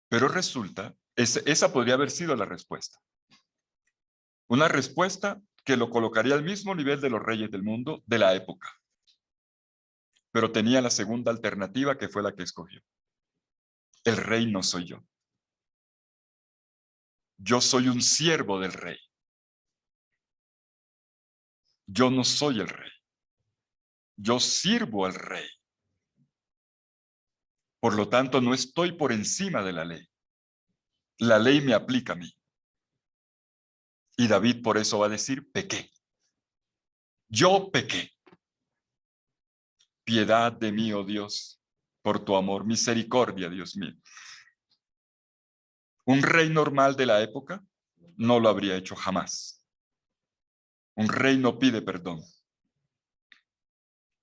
Pero resulta, esa podría haber sido la respuesta. Una respuesta que lo colocaría al mismo nivel de los reyes del mundo de la época. Pero tenía la segunda alternativa, que fue la que escogió. El rey no soy yo. Yo soy un siervo del rey. Yo no soy el rey. Yo sirvo al rey. Por lo tanto, no estoy por encima de la ley. La ley me aplica a mí. Y David por eso va a decir, pequé. Yo pequé. Piedad de mí, oh Dios, por tu amor, misericordia, Dios mío. Un rey normal de la época no lo habría hecho jamás. Un rey no pide perdón.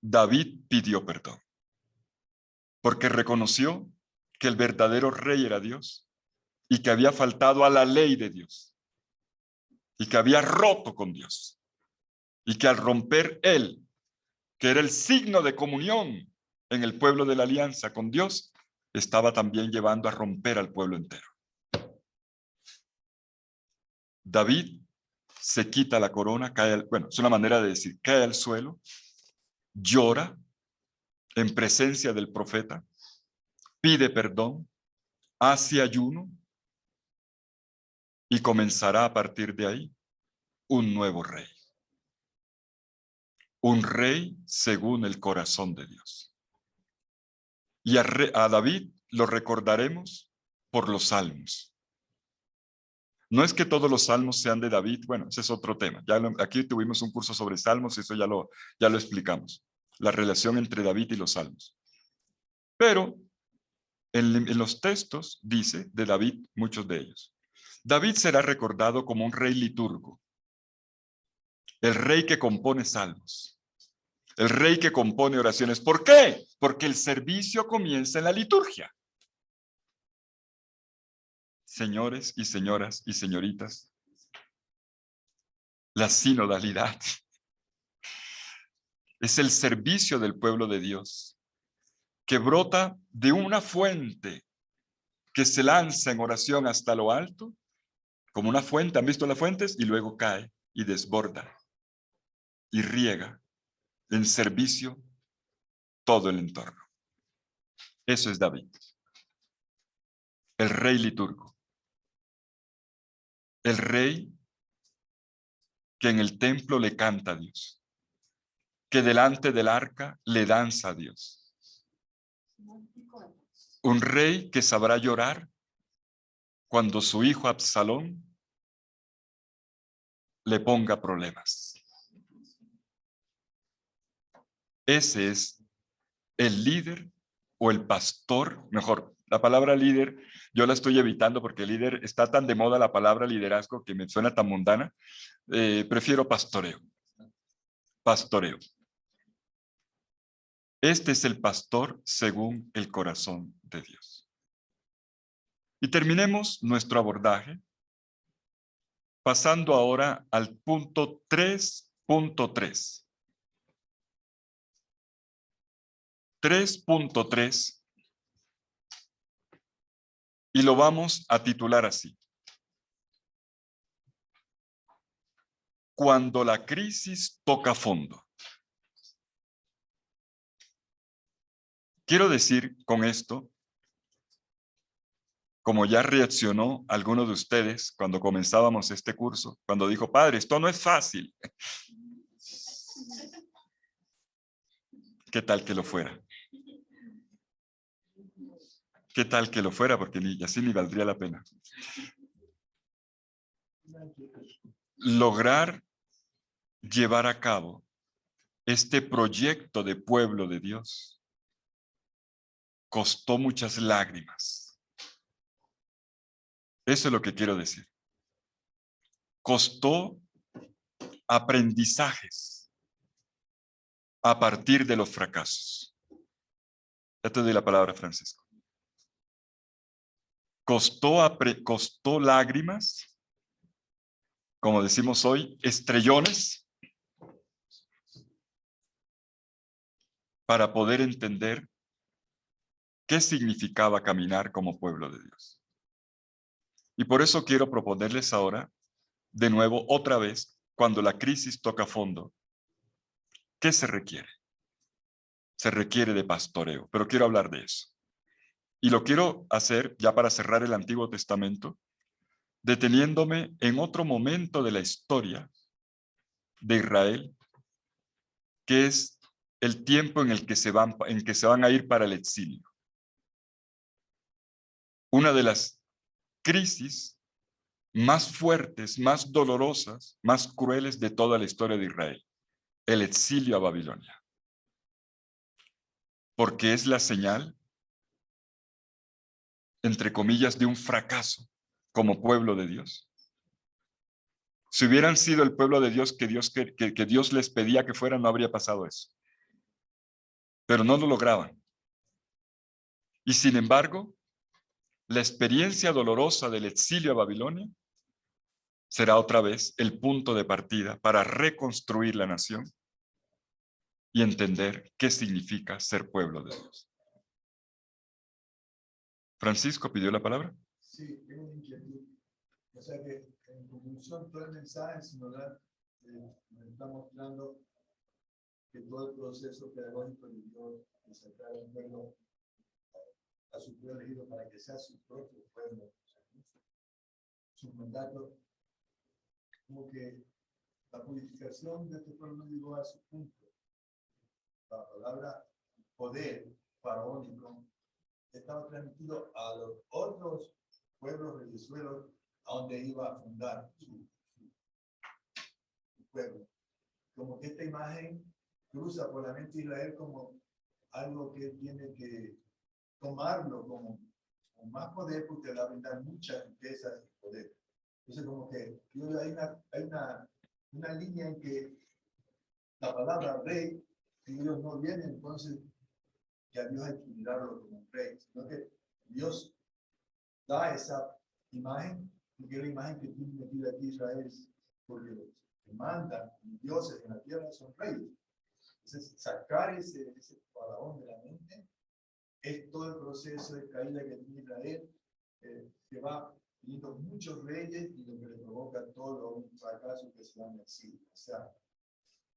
David pidió perdón, porque reconoció que el verdadero rey era Dios y que había faltado a la ley de Dios y que había roto con Dios y que al romper él, que era el signo de comunión en el pueblo de la alianza con Dios, estaba también llevando a romper al pueblo entero. David se quita la corona, bueno, es una manera de decir, cae al suelo, llora en presencia del profeta, pide perdón, hace ayuno y comenzará a partir de ahí un nuevo rey. Un rey según el corazón de Dios. Y a David lo recordaremos por los salmos. No es que todos los salmos sean de David, bueno, ese es otro tema. Aquí tuvimos un curso sobre salmos y eso ya lo explicamos. La relación entre David y los salmos. Pero en los textos dice de David muchos de ellos. David será recordado como un rey liturgo. El rey que compone salmos. El rey que compone oraciones. ¿Por qué? Porque el servicio comienza en la liturgia. Señores y señoras y señoritas, la sinodalidad es el servicio del pueblo de Dios que brota de una fuente que se lanza en oración hasta lo alto como una fuente. ¿Han visto las fuentes? Y luego cae y desborda y riega en servicio todo el entorno. Eso es David, el rey liturgo, el rey que en el templo le canta a Dios, que delante del arca le danza a Dios. Un rey que sabrá llorar cuando su hijo Absalón le ponga problemas. Ese es el líder o el pastor, mejor, la palabra líder yo la estoy evitando porque líder está tan de moda la palabra liderazgo que me suena tan mundana. Prefiero pastoreo. Pastoreo. Este es el pastor según el corazón de Dios. Y terminemos nuestro abordaje pasando ahora al punto 3.3. 3.3 y lo vamos a titular así. Cuando la crisis toca fondo. Quiero decir con esto, como ya reaccionó alguno de ustedes cuando comenzábamos este curso, cuando dijo, padre, esto no es fácil. ¿Qué tal que lo fuera? ¿Qué tal que lo fuera? Porque así ni valdría la pena. Lograr llevar a cabo este proyecto de pueblo de Dios costó muchas lágrimas. Eso es lo que quiero decir. Costó aprendizajes a partir de los fracasos. Ya te doy la palabra, Francisco. Costó lágrimas, como decimos hoy, estrellones, para poder entender qué significaba caminar como pueblo de Dios. Y por eso quiero proponerles ahora, de nuevo, otra vez, cuando la crisis toca fondo, ¿qué se requiere? Se requiere de pastoreo, pero quiero hablar de eso. Y lo quiero hacer ya para cerrar el Antiguo Testamento, deteniéndome en otro momento de la historia de Israel, que es el tiempo en el que se van a ir para el exilio. Una de las crisis más fuertes, más dolorosas, más crueles de toda la historia de Israel, el exilio a Babilonia. Porque es la señal, entre comillas, de un fracaso como pueblo de Dios. Si hubieran sido el pueblo de Dios que Dios les pedía que fueran, no habría pasado eso. Pero no lo lograban. Y sin embargo, la experiencia dolorosa del exilio a Babilonia será otra vez el punto de partida para reconstruir la nación y entender qué significa ser pueblo de Dios. Francisco pidió la palabra. Sí, tengo una inquietud. O sea que en conclusión todo el mensaje sinodal me está mostrando que todo el proceso pedagógico de Dios de sacar al pueblo a su pueblo elegido para que sea su propio pueblo, su mandato, como que la purificación de este pueblo llegó a su punto. La palabra poder faraónico estaba transmitido a los otros pueblos religiosos a donde iba a fundar su pueblo. Como que esta imagen cruza por la mente de Israel como algo que tiene que tomarlo como con más poder, porque le va a brindar muchas riquezas y poder. Entonces, como que hay una línea en que la palabra rey, si ellos no vienen, entonces ya Dios hay que mirarlo como rey, sino que Dios da esa imagen, porque es la imagen que tiene metida aquí Israel, porque los que mandan dioses en la tierra son reyes. Entonces, sacar ese faraón de la mente es todo el proceso de caída que tiene Israel, que va teniendo muchos reyes y lo que le provoca todo un fracaso que se llama exilio. O sea,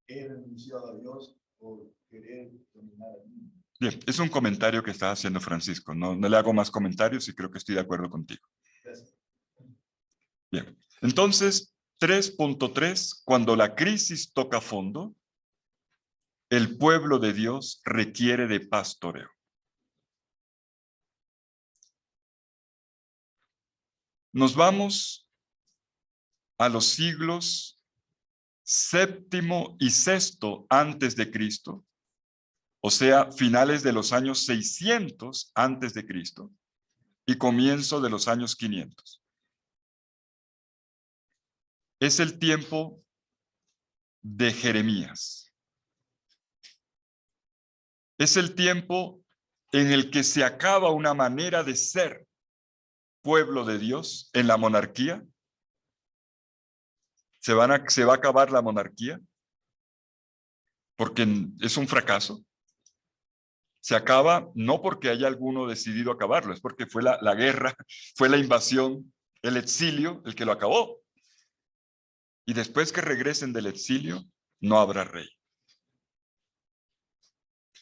he renunciado a Dios por querer dominar al mundo. Bien, es un comentario que está haciendo Francisco. No le hago más comentarios y creo que estoy de acuerdo contigo. Gracias. Bien, entonces 3.3, cuando la crisis toca fondo, el pueblo de Dios requiere de pastoreo. Nos vamos a los siglos séptimo y sexto antes de Cristo, o sea, finales de los años 600 antes de Cristo y comienzo de los años 500. Es el tiempo de Jeremías. Es el tiempo en el que se acaba una manera de ser pueblo de Dios en la monarquía. Se va a acabar la monarquía porque es un fracaso. Se acaba no porque haya alguno decidido acabarlo, es porque fue la guerra, fue la invasión, el exilio el que lo acabó. Y después que regresen del exilio, no habrá rey.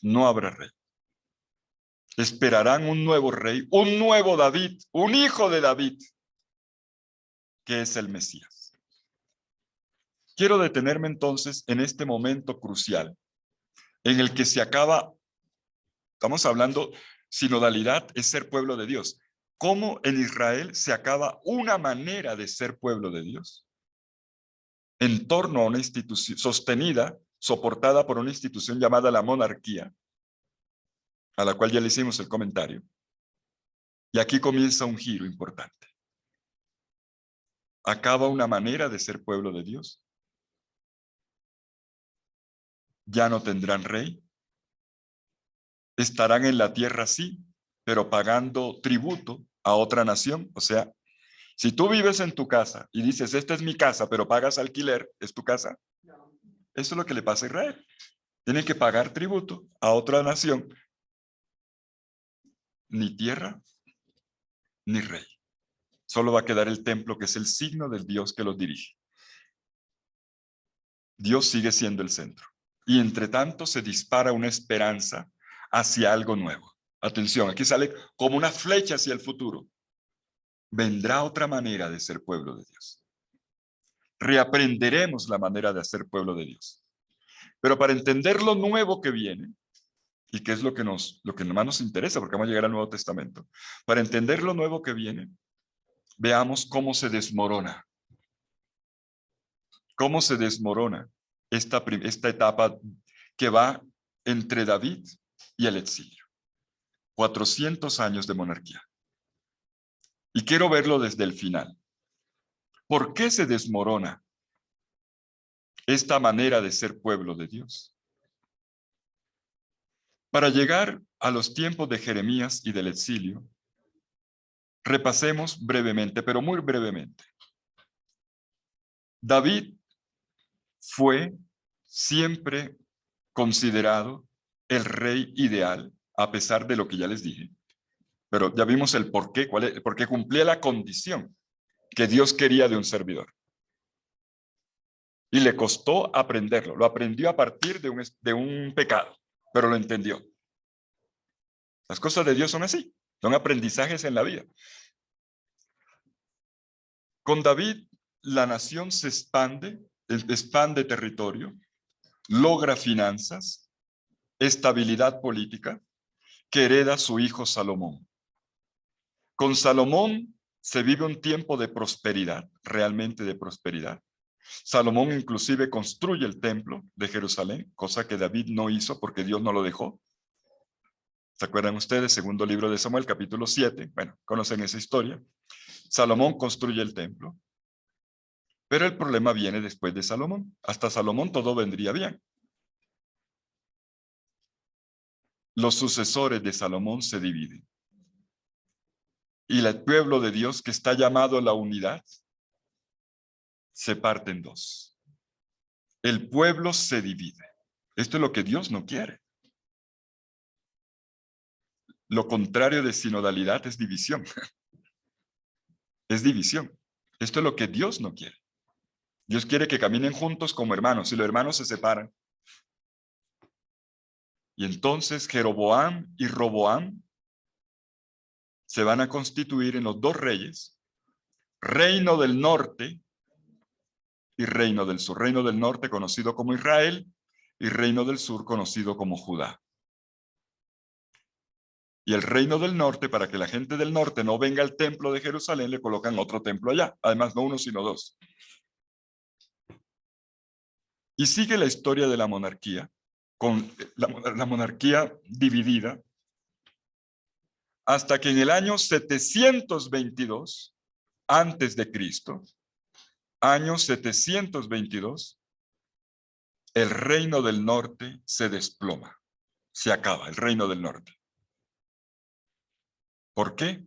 No habrá rey. Esperarán un nuevo rey, un nuevo David, un hijo de David, que es el Mesías. Quiero detenerme entonces en este momento crucial, en el que se acaba, estamos hablando, sinodalidad es ser pueblo de Dios. ¿Cómo en Israel se acaba una manera de ser pueblo de Dios? En torno a una institución sostenida, soportada por una institución llamada la monarquía, a la cual ya le hicimos el comentario. Y aquí comienza un giro importante. Acaba una manera de ser pueblo de Dios. Ya no tendrán rey. Estarán en la tierra, sí, pero pagando tributo a otra nación. O sea, si tú vives en tu casa y dices, esta es mi casa, pero pagas alquiler, ¿es tu casa? No. Eso es lo que le pasa a Israel. Tienen que pagar tributo a otra nación. Ni tierra, ni rey. Solo va a quedar el templo, que es el signo del Dios que los dirige. Dios sigue siendo el centro. Y entre tanto se dispara una esperanza hacia algo nuevo. Atención, aquí sale como una flecha hacia el futuro. Vendrá otra manera de ser pueblo de Dios. Reaprenderemos la manera de hacer pueblo de Dios. Pero para entender lo nuevo que viene, y que es lo que más nos interesa, porque vamos a llegar al Nuevo Testamento, para entender lo nuevo que viene, veamos cómo se desmorona. Cómo se desmorona esta etapa que va entre David y el exilio. 400 años de monarquía. Y quiero verlo desde el final. ¿Por qué se desmorona esta manera de ser pueblo de Dios? Para llegar a los tiempos de Jeremías y del exilio, repasemos brevemente, pero muy brevemente. David fue siempre considerado el rey ideal, a pesar de lo que ya les dije. Pero ya vimos el por qué, porque cumplía la condición que Dios quería de un servidor. Y le costó aprenderlo. Lo aprendió a partir de un pecado, pero lo entendió. Las cosas de Dios son así, son aprendizajes en la vida. Con David, la nación se expande territorio, logra finanzas, estabilidad política, que hereda su hijo Salomón. Con Salomón se vive un tiempo de prosperidad, realmente de prosperidad. Salomón inclusive construye el templo de Jerusalén, cosa que David no hizo porque Dios no lo dejó. ¿Se acuerdan ustedes? Segundo libro de Samuel, capítulo 7. Bueno, conocen esa historia. Salomón construye el templo. Pero el problema viene después de Salomón. Hasta Salomón todo vendría bien. Los sucesores de Salomón se dividen. Y el pueblo de Dios, que está llamado a la unidad, se parte en dos. El pueblo se divide. Esto es lo que Dios no quiere. Lo contrario de sinodalidad es división. es división. Esto es lo que Dios no quiere. Dios quiere que caminen juntos como hermanos, y los hermanos se separan. Y entonces Jeroboam y Roboam se van a constituir en los dos reyes, reino del norte y reino del sur. Reino del norte conocido como Israel y reino del sur conocido como Judá. Y el reino del norte, para que la gente del norte no venga al templo de Jerusalén, le colocan otro templo allá. Además, no uno, sino dos. Y sigue la historia de la monarquía, con la monarquía dividida, hasta que en el año 722, antes de Cristo, año 722, el reino del norte se desploma. Se acaba el reino del norte. ¿Por qué?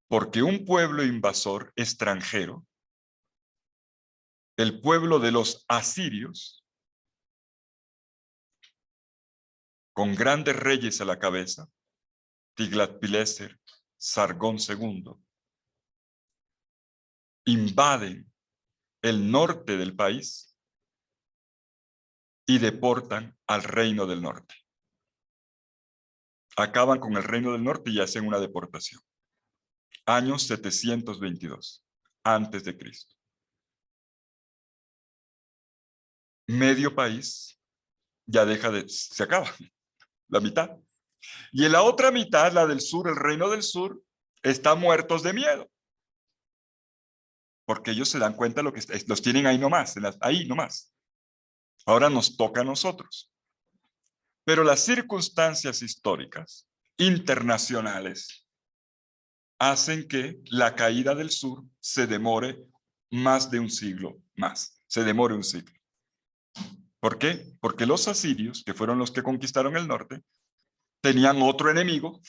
Porque un pueblo invasor extranjero, el pueblo de los asirios, con grandes reyes a la cabeza, Tiglat-Pileser, Sargón II, invaden el norte del país y deportan al reino del norte. Acaban con el reino del norte y hacen una deportación. Año 722, antes de Cristo. Medio país ya se acaba, la mitad. Y en la otra mitad, la del sur, el reino del sur, está muertos de miedo. Porque ellos se dan cuenta de lo que los tienen ahí nomás, ahí nomás. Ahora nos toca a nosotros. Pero las circunstancias históricas internacionales hacen que la caída del sur se demore más de un siglo más. Se demore un siglo. ¿Por qué? Porque los asirios, que fueron los que conquistaron el norte, tenían otro enemigo,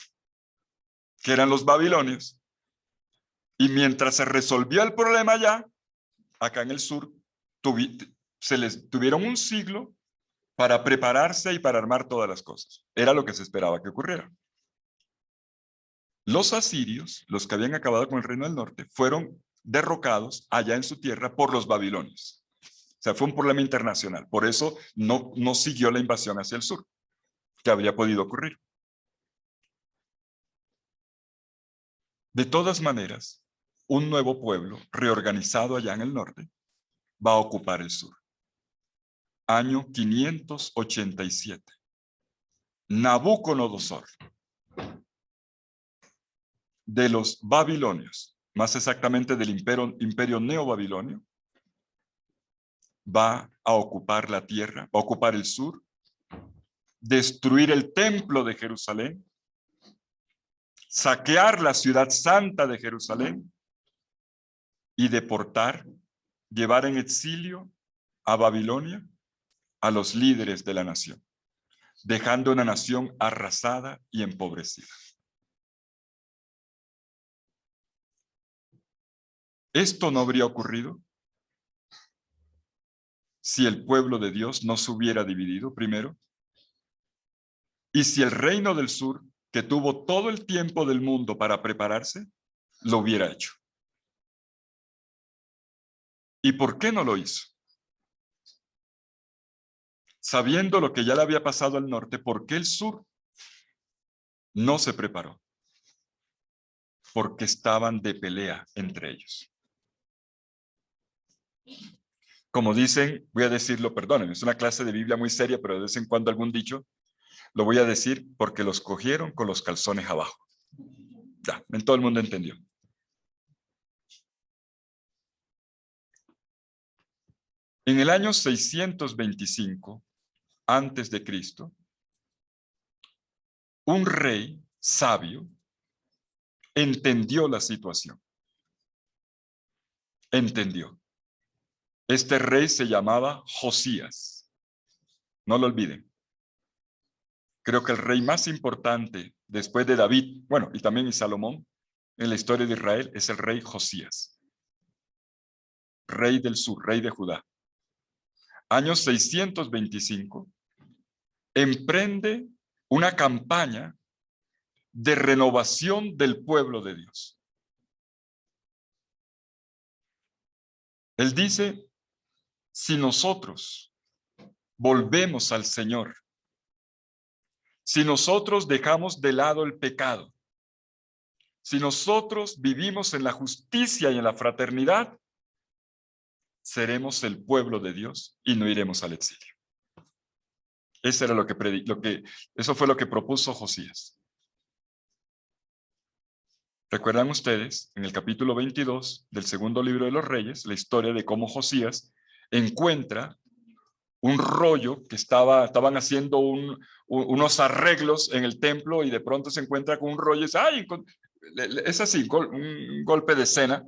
que eran los babilonios. Y mientras se resolvió el problema allá, acá en el sur, se les tuvieron un siglo para prepararse y para armar todas las cosas. Era lo que se esperaba que ocurriera. Los asirios, los que habían acabado con el reino del norte, fueron derrocados allá en su tierra por los babilonios. O sea, fue un problema internacional. Por eso no siguió la invasión hacia el sur, que habría podido ocurrir. De todas maneras, un nuevo pueblo, reorganizado allá en el norte, va a ocupar el sur. Año 587. Nabucodonosor, de los babilonios, más exactamente del imperio neobabilonio, va a ocupar la tierra, va a ocupar el sur, destruir el templo de Jerusalén, saquear la ciudad santa de Jerusalén y deportar, llevar en exilio a Babilonia a los líderes de la nación, dejando una nación arrasada y empobrecida. Esto no habría ocurrido si el pueblo de Dios no se hubiera dividido primero, y si el reino del sur, que tuvo todo el tiempo del mundo para prepararse, lo hubiera hecho. ¿Y por qué no lo hizo? Sabiendo lo que ya le había pasado al norte, ¿por qué el sur no se preparó? Porque estaban de pelea entre ellos. Como dicen, voy a decirlo, perdonen, es una clase de Biblia muy seria, pero de vez en cuando algún dicho, lo voy a decir porque los cogieron con los calzones abajo. Ya, todo el mundo entendió. En el año 625, antes de Cristo, un rey sabio entendió la situación. Entendió. Este rey se llamaba Josías. No lo olviden. Creo que el rey más importante después de David, bueno, y también Salomón, en la historia de Israel, es el rey Josías. Rey del sur, rey de Judá. Año 625, emprende una campaña de renovación del pueblo de Dios. Él dice, si nosotros volvemos al Señor, si nosotros dejamos de lado el pecado, si nosotros vivimos en la justicia y en la fraternidad, seremos el pueblo de Dios y no iremos al exilio. Eso era eso fue lo que propuso Josías. ¿Recuerdan ustedes en el capítulo 22 del segundo libro de los Reyes la historia de cómo Josías encuentra un rollo que estaban haciendo unos arreglos en el templo y de pronto se encuentra con un rollo y dice, ¡ay! Es así, un golpe de escena.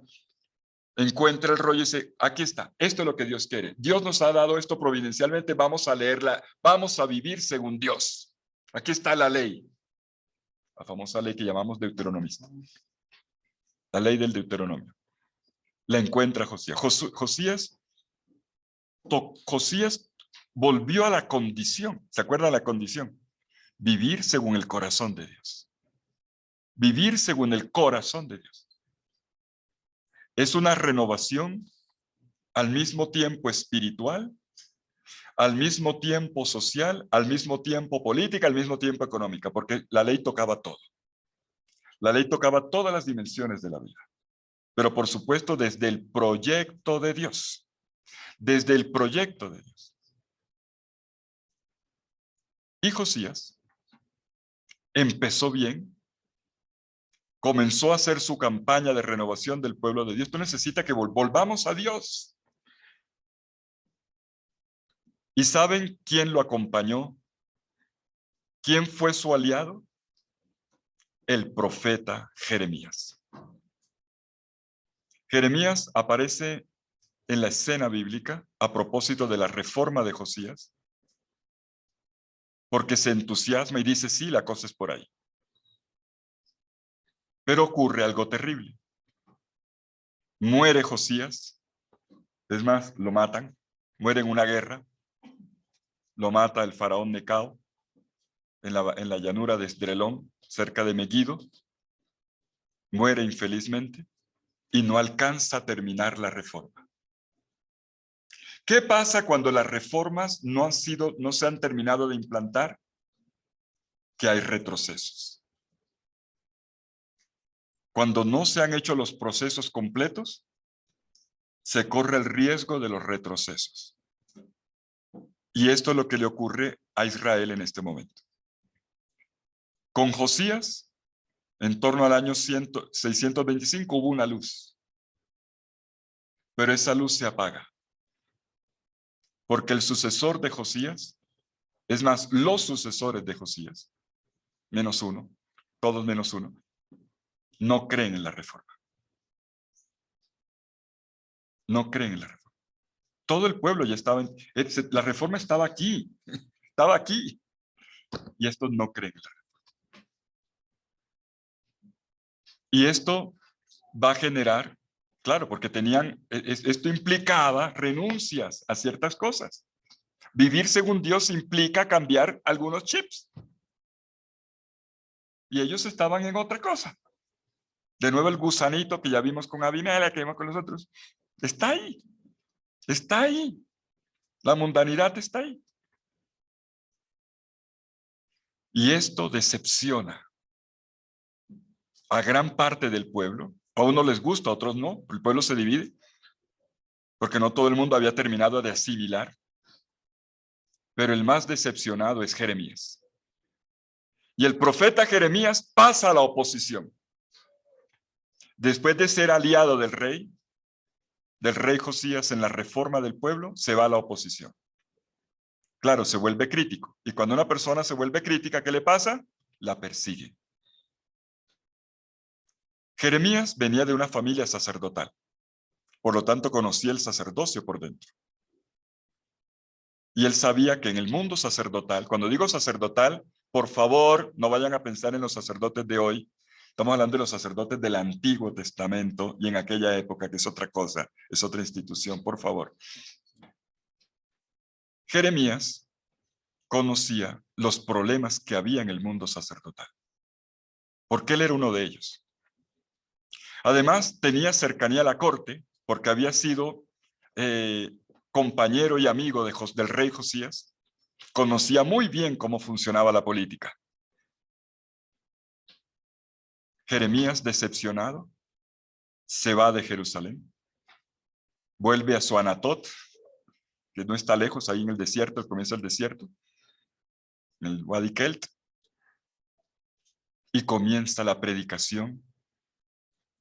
Encuentra el rollo y dice, aquí está, esto es lo que Dios quiere. Dios nos ha dado esto providencialmente, vamos a leerla, vamos a vivir según Dios. Aquí está la ley, la famosa ley que llamamos deuteronomista, la ley del Deuteronomio. La encuentra Josías. Josías volvió a la condición, ¿se acuerdan la condición? Vivir según el corazón de Dios. Vivir según el corazón de Dios. Es una renovación al mismo tiempo espiritual, al mismo tiempo social, al mismo tiempo política, al mismo tiempo económica, porque la ley tocaba todo. La ley tocaba todas las dimensiones de la vida, pero por supuesto desde el proyecto de Dios. Desde el proyecto de Dios. Y Josías empezó bien, comenzó a hacer su campaña de renovación del pueblo de Dios. Esto necesita que volvamos a Dios. ¿Y saben quién lo acompañó? ¿Quién fue su aliado? El profeta Jeremías. Jeremías aparece en la escena bíblica a propósito de la reforma de Josías, porque se entusiasma y dice, sí, la cosa es por ahí. Pero ocurre algo terrible. Muere Josías, es más, lo matan, muere en una guerra, lo mata el faraón Necao en la llanura de Esdrelón, cerca de Megiddo, muere infelizmente y no alcanza a terminar la reforma. ¿Qué pasa cuando las reformas no se han terminado de implantar? Que hay retrocesos. Cuando no se han hecho los procesos completos, se corre el riesgo de los retrocesos. Y esto es lo que le ocurre a Israel en este momento. Con Josías, en torno al año 625 hubo una luz, pero esa luz se apaga. Porque el sucesor de Josías, es más, los sucesores de Josías, menos uno, todos menos uno, no creen en la reforma. No creen en la reforma. Todo el pueblo ya estaba, la reforma estaba aquí, y estos no creen en la reforma. Y esto va a generar, claro, porque esto implicaba renuncias a ciertas cosas. Vivir según Dios implica cambiar algunos chips. Y ellos estaban en otra cosa. De nuevo el gusanito que ya vimos con Abinela, que vimos con los otros, está ahí. Está ahí. La mundanidad está ahí. Y esto decepciona a gran parte del pueblo. A unos les gusta, a otros no. El pueblo se divide. Porque no todo el mundo había terminado de asimilar. Pero el más decepcionado es Jeremías. Y el profeta Jeremías pasa a la oposición. Después de ser aliado del rey Josías en la reforma del pueblo, se va a la oposición. Claro, se vuelve crítico. Y cuando una persona se vuelve crítica, ¿qué le pasa? La persigue. Jeremías venía de una familia sacerdotal. Por lo tanto, conocía el sacerdocio por dentro. Y él sabía que en el mundo sacerdotal, cuando digo sacerdotal, por favor, no vayan a pensar en los sacerdotes de hoy. Estamos hablando de los sacerdotes del Antiguo Testamento y en aquella época, que es otra cosa, es otra institución, por favor. Jeremías conocía los problemas que había en el mundo sacerdotal, porque él era uno de ellos. Además, tenía cercanía a la corte, porque había sido compañero y amigo del rey Josías, conocía muy bien cómo funcionaba la política. Jeremías, decepcionado, se va de Jerusalén, vuelve a su Anatot, que no está lejos, ahí en el desierto, comienza el desierto, en el Wadi Kelt, y comienza la predicación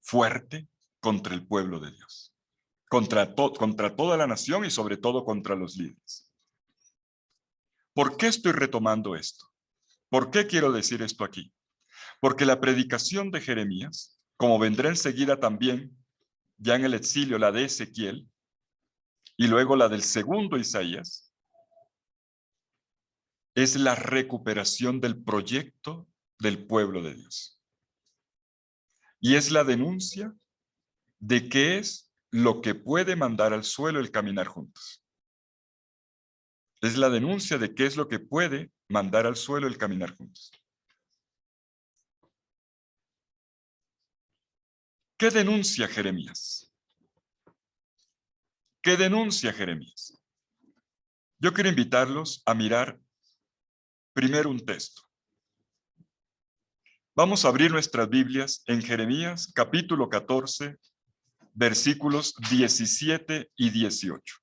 fuerte contra el pueblo de Dios, contra toda la nación y sobre todo contra los líderes. ¿Por qué estoy retomando esto? ¿Por qué quiero decir esto aquí? Porque la predicación de Jeremías, como vendrá enseguida también, ya en el exilio, la de Ezequiel, y luego la del segundo Isaías, es la recuperación del proyecto del pueblo de Dios. Y es la denuncia de qué es lo que puede mandar al suelo el caminar juntos. Es la denuncia de qué es lo que puede mandar al suelo el caminar juntos. ¿Qué denuncia Jeremías? ¿Qué denuncia Jeremías? Yo quiero invitarlos a mirar primero un texto. Vamos a abrir nuestras Biblias en Jeremías capítulo 14, versículos 17 y 18.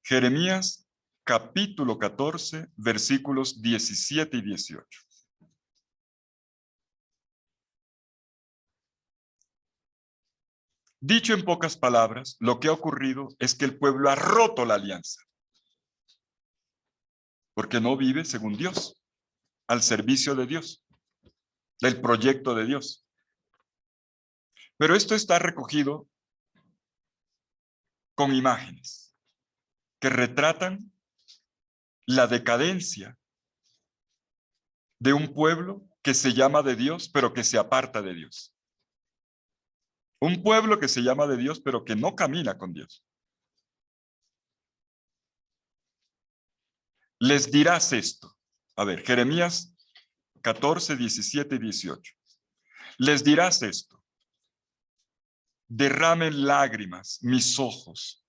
Jeremías capítulo 14, versículos 17 y 18. Dicho en pocas palabras, lo que ha ocurrido es que el pueblo ha roto la alianza, porque no vive según Dios, al servicio de Dios, del proyecto de Dios. Pero esto está recogido con imágenes que retratan la decadencia de un pueblo que se llama de Dios, pero que se aparta de Dios. Un pueblo que se llama de Dios, pero que no camina con Dios. Les dirás esto. A ver, Jeremías 14, 17 y 18. Les dirás esto. Derramen lágrimas mis ojos,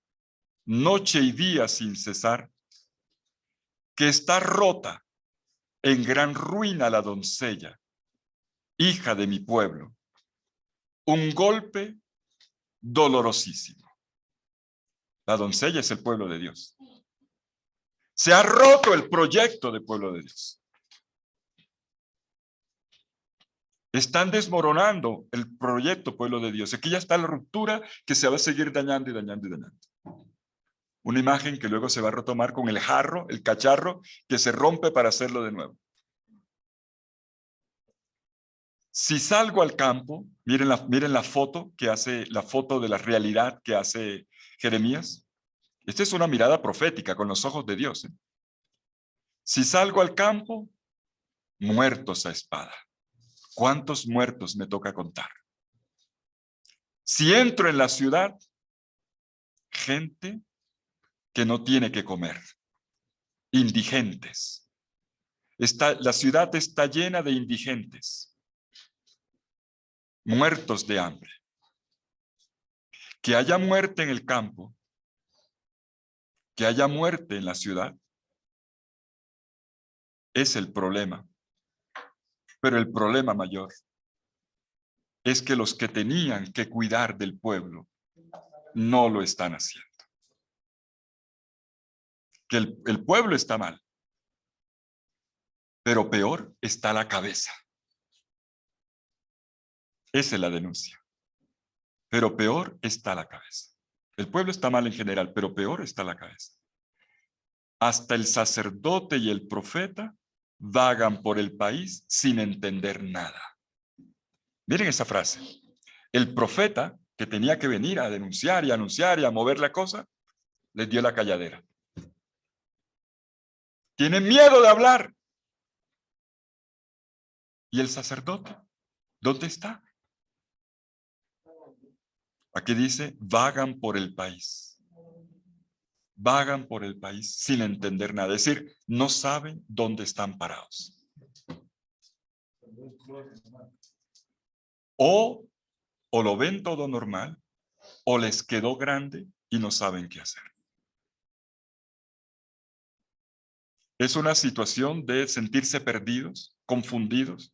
noche y día sin cesar, que está rota en gran ruina la doncella, hija de mi pueblo. Un golpe dolorosísimo. La doncella es el pueblo de Dios. Se ha roto el proyecto del pueblo de Dios. Están desmoronando el proyecto pueblo de Dios. Aquí ya está la ruptura que se va a seguir dañando y dañando y dañando. Una imagen que luego se va a retomar con el jarro, el cacharro, que se rompe para hacerlo de nuevo. Si salgo al campo, miren la foto que hace, la foto de la realidad que hace Jeremías. Esta es una mirada profética con los ojos de Dios. Si salgo al campo, muertos a espada. ¿Cuántos muertos me toca contar? Si entro en la ciudad, gente que no tiene que comer, indigentes. La ciudad está llena de indigentes, muertos de hambre. Que haya muerte en el campo, que haya muerte en la ciudad, es el problema. Pero el problema mayor es que los que tenían que cuidar del pueblo no lo están haciendo. Que el pueblo está mal, pero peor está la cabeza. Esa es la denuncia. Pero peor está la cabeza. El pueblo está mal en general, pero peor está la cabeza. Hasta el sacerdote y el profeta vagan por el país sin entender nada. Miren esa frase. El profeta, que tenía que venir a denunciar y a anunciar y a mover la cosa, les dio la calladera. Tienen miedo de hablar. ¿Y el sacerdote? ¿Dónde está? Aquí dice, vagan por el país. Vagan por el país sin entender nada. Es decir, no saben dónde están parados. O o lo ven todo normal, o les quedó grande y no saben qué hacer. Es una situación de sentirse perdidos, confundidos,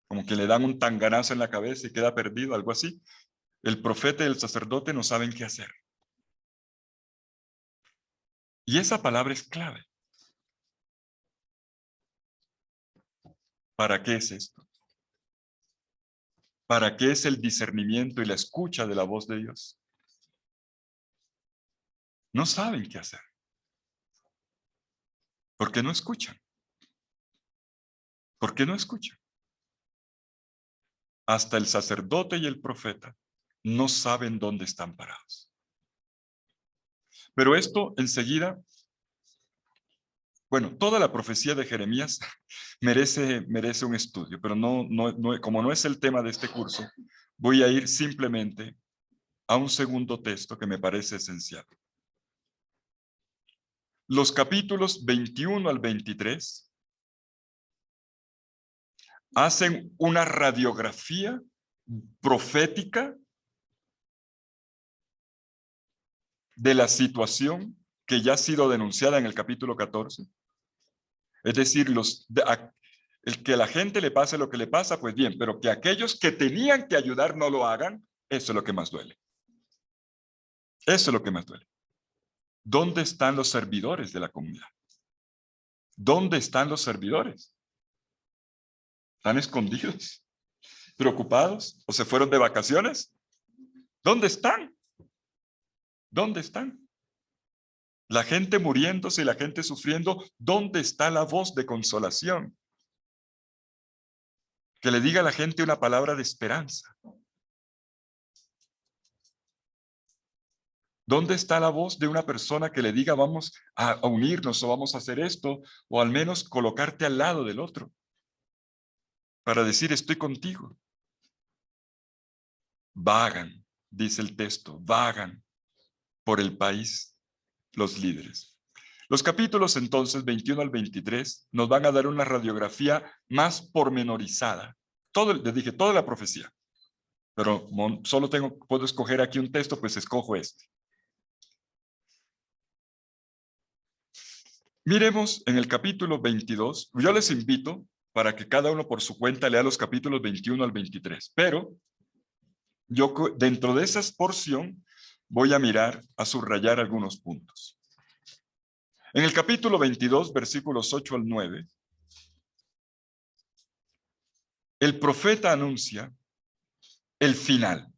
como que le dan un tanganazo en la cabeza y queda perdido, algo así. El profeta y el sacerdote no saben qué hacer. Y esa palabra es clave. ¿Para qué es esto? ¿Para qué es el discernimiento y la escucha de la voz de Dios? No saben qué hacer. ¿Por qué no escuchan? ¿Por qué no escuchan? Hasta el sacerdote y el profeta no saben dónde están parados. Pero esto enseguida, bueno, toda la profecía de Jeremías merece un estudio, pero como no es el tema de este curso, voy a ir simplemente a un segundo texto que me parece esencial. Los capítulos 21 al 23 hacen una radiografía profética de la situación que ya ha sido denunciada en el capítulo 14. Es decir, el que a la gente le pase lo que le pasa, pues bien, pero que aquellos que tenían que ayudar no lo hagan, eso es lo que más duele. Eso es lo que más duele. ¿Dónde están los servidores de la comunidad? ¿Dónde están los servidores? ¿Están escondidos? ¿Preocupados? ¿O se fueron de vacaciones? ¿Dónde están? ¿Dónde están? La gente muriéndose y la gente sufriendo, ¿dónde está la voz de consolación? Que le diga a la gente una palabra de esperanza. ¿Dónde está la voz de una persona que le diga vamos a unirnos o vamos a hacer esto? O al menos colocarte al lado del otro. Para decir estoy contigo. Vagan, dice el texto, vagan por el país los líderes. Los capítulos entonces 21 al 23 nos van a dar una radiografía más pormenorizada. Les dije, toda la profecía. Pero solo puedo escoger aquí un texto, pues escojo este. Miremos en el capítulo 22, yo les invito para que cada uno por su cuenta lea los capítulos 21 al 23, pero yo dentro de esa porción voy a mirar, a subrayar algunos puntos. En el capítulo 22, versículos 8 al 9, el profeta anuncia el final.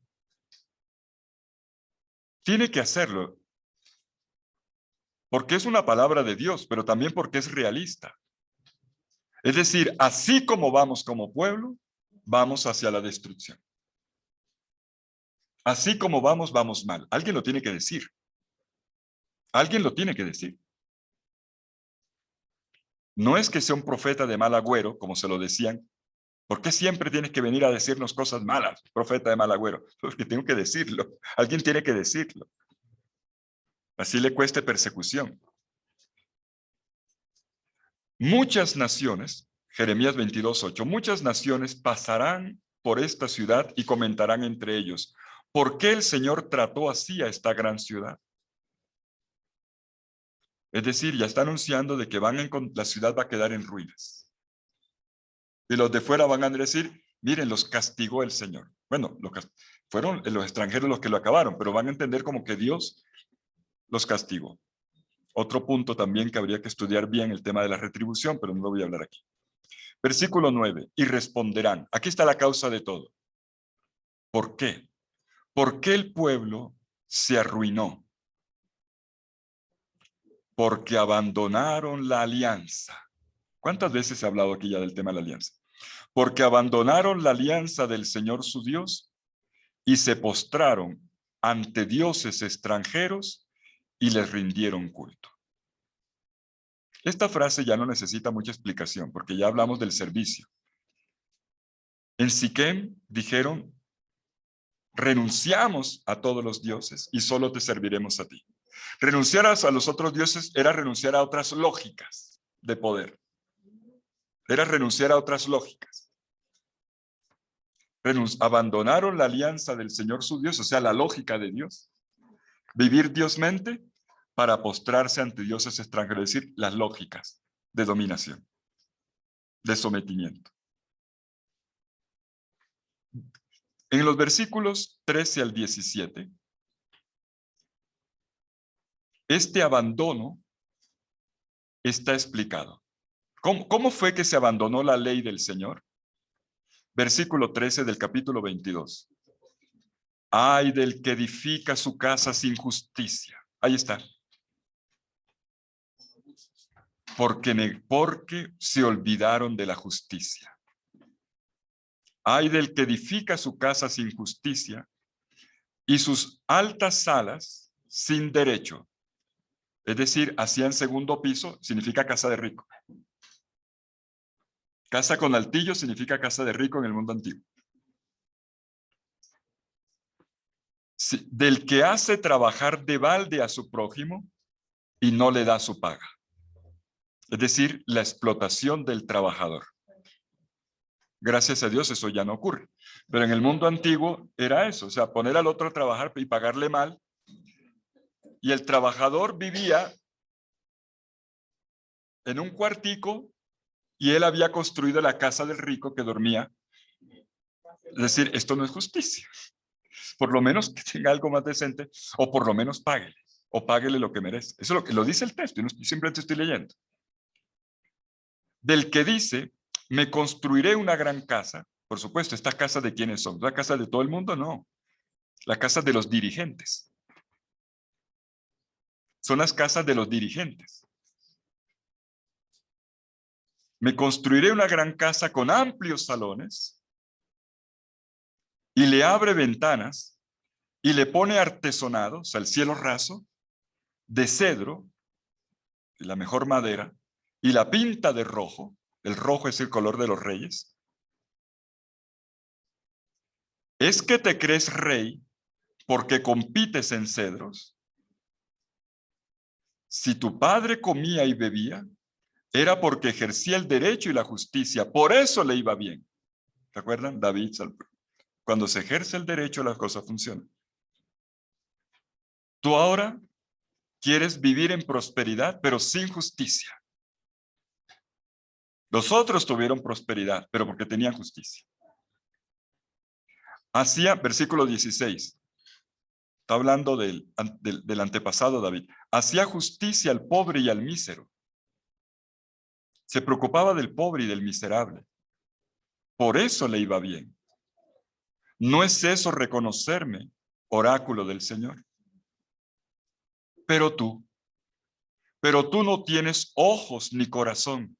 Tiene que hacerlo, porque es una palabra de Dios, pero también porque es realista. Es decir, así como vamos como pueblo, vamos hacia la destrucción. Así como vamos, vamos mal. Alguien lo tiene que decir. Alguien lo tiene que decir. No es que sea un profeta de mal agüero, como se lo decían. ¿Por qué siempre tienes que venir a decirnos cosas malas, profeta de mal agüero? Porque tengo que decirlo. Alguien tiene que decirlo. Así le cueste persecución. Muchas naciones, Jeremías 22:8, muchas naciones pasarán por esta ciudad y comentarán entre ellos, ¿por qué el Señor trató así a esta gran ciudad? Es decir, ya está anunciando de que la ciudad va a quedar en ruinas. Y los de fuera van a decir, miren, los castigó el Señor. Bueno, fueron los extranjeros los que lo acabaron, pero van a entender como que Dios los castigó. Otro punto también que habría que estudiar bien el tema de la retribución, pero no lo voy a hablar aquí. Versículo 9, y responderán. Aquí está la causa de todo. ¿Por qué? ¿Por qué el pueblo se arruinó? Porque abandonaron la alianza. ¿Cuántas veces se ha hablado aquí ya del tema de la alianza? Porque abandonaron la alianza del Señor su Dios y se postraron ante dioses extranjeros y les rindieron culto. Esta frase ya no necesita mucha explicación porque ya hablamos del servicio. En Siquem dijeron, renunciamos a todos los dioses y solo te serviremos a ti. Renunciar a los otros dioses era renunciar a otras lógicas de poder. Era renunciar a otras lógicas. Abandonaron la alianza del Señor su Dios, o sea, la lógica de Dios. Vivir diosmente para postrarse ante dioses extranjeros, es decir, las lógicas de dominación, de sometimiento. En los versículos 13 al 17, este abandono está explicado. ¿Cómo fue que se abandonó la ley del Señor? Versículo 13 del capítulo 22. Ay del que edifica su casa sin justicia. Ahí está. Porque se olvidaron de la justicia. Ay del que edifica su casa sin justicia y sus altas salas sin derecho. Es decir, hacían segundo piso, significa casa de rico. Casa con altillo significa casa de rico en el mundo antiguo. Sí, del que hace trabajar de balde a su prójimo y no le da su paga. Es decir, la explotación del trabajador. Gracias a Dios eso ya no ocurre. Pero en el mundo antiguo era eso, o sea, poner al otro a trabajar y pagarle mal. Y el trabajador vivía en un cuartico y él había construido la casa del rico que dormía. Es decir, esto no es justicia. Por lo menos que tenga algo más decente, o por lo menos páguele, o páguele lo que merece. Eso es lo que lo dice el texto, yo simplemente estoy leyendo. Del que dice, me construiré una gran casa. Por supuesto, ¿esta casa de quiénes son? ¿La casa de todo el mundo? No. La casa de los dirigentes. Son las casas de los dirigentes. Me construiré una gran casa con amplios salones y le abre ventanas y le pone artesonado, o sea, el cielo raso, de cedro, la mejor madera, y la pinta de rojo. El rojo es el color de los reyes. ¿Es que te crees rey porque compites en cedros? Si tu padre comía y bebía, era porque ejercía el derecho y la justicia. Por eso le iba bien. ¿Se acuerdan? David, cuando se ejerce el derecho, las cosas funcionan. Tú ahora quieres vivir en prosperidad, pero sin justicia. Los otros tuvieron prosperidad, pero porque tenían justicia. Hacía, versículo 16, está hablando del antepasado David, hacía justicia al pobre y al mísero. Se preocupaba del pobre y del miserable. Por eso le iba bien. ¿No es eso reconocerme, oráculo del Señor? Pero tú no tienes ojos ni corazón.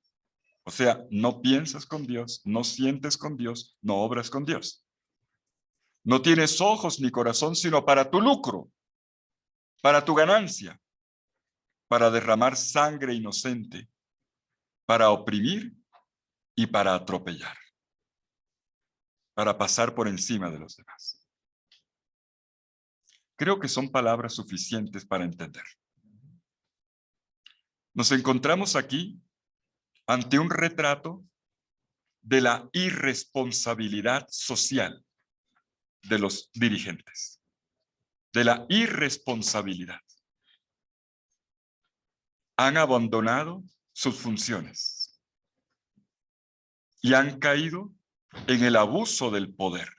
O sea, no piensas con Dios, no sientes con Dios, no obras con Dios. No tienes ojos ni corazón, sino para tu lucro, para tu ganancia, para derramar sangre inocente, para oprimir y para atropellar, para pasar por encima de los demás. Creo que son palabras suficientes para entender. Nos encontramos aquí ante un retrato de la irresponsabilidad social de los dirigentes, de la irresponsabilidad. Han abandonado sus funciones y han caído en el abuso del poder.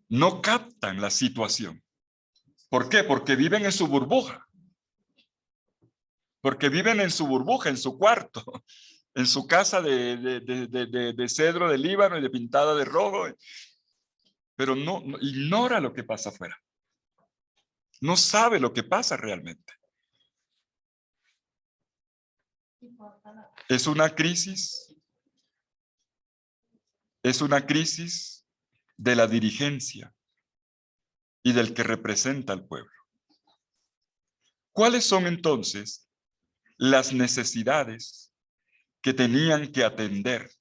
No captan la situación. ¿Por qué? Porque viven en su burbuja. Porque viven en su burbuja, en su cuarto, en su casa de cedro de Líbano y de pintada de rojo. Pero no ignora lo que pasa afuera. No sabe lo que pasa realmente. Es una crisis de la dirigencia y del que representa al pueblo. ¿Cuáles son entonces las necesidades que tenían que atender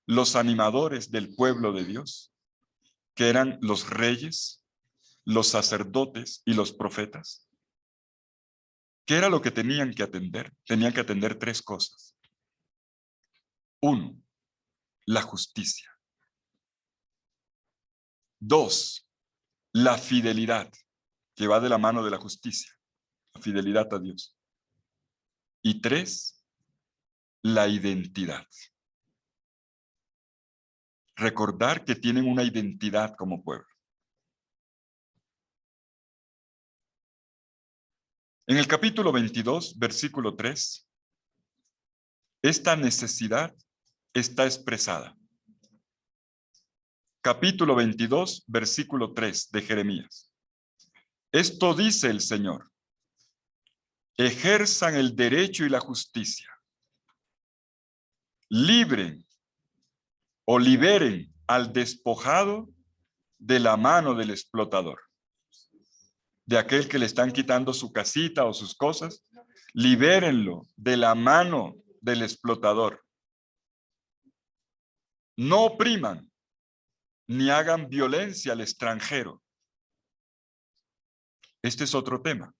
los animadores del pueblo de Dios, que eran los reyes, los sacerdotes y los profetas? ¿Qué era lo que tenían que atender? Tenían que atender tres cosas. Uno, la justicia. 2, la fidelidad, que va de la mano de la justicia, la fidelidad a Dios. Y 3, la identidad. Recordar que tienen una identidad como pueblo. En el capítulo 22, versículo 3, esta necesidad está expresada. Capítulo 22, versículo 3 de Jeremías. Esto dice el Señor: ejerzan el derecho y la justicia. Libren o liberen al despojado de la mano del explotador. De aquel que le están quitando su casita o sus cosas, libérenlo de la mano del explotador. No opriman ni hagan violencia al extranjero. Este es otro tema.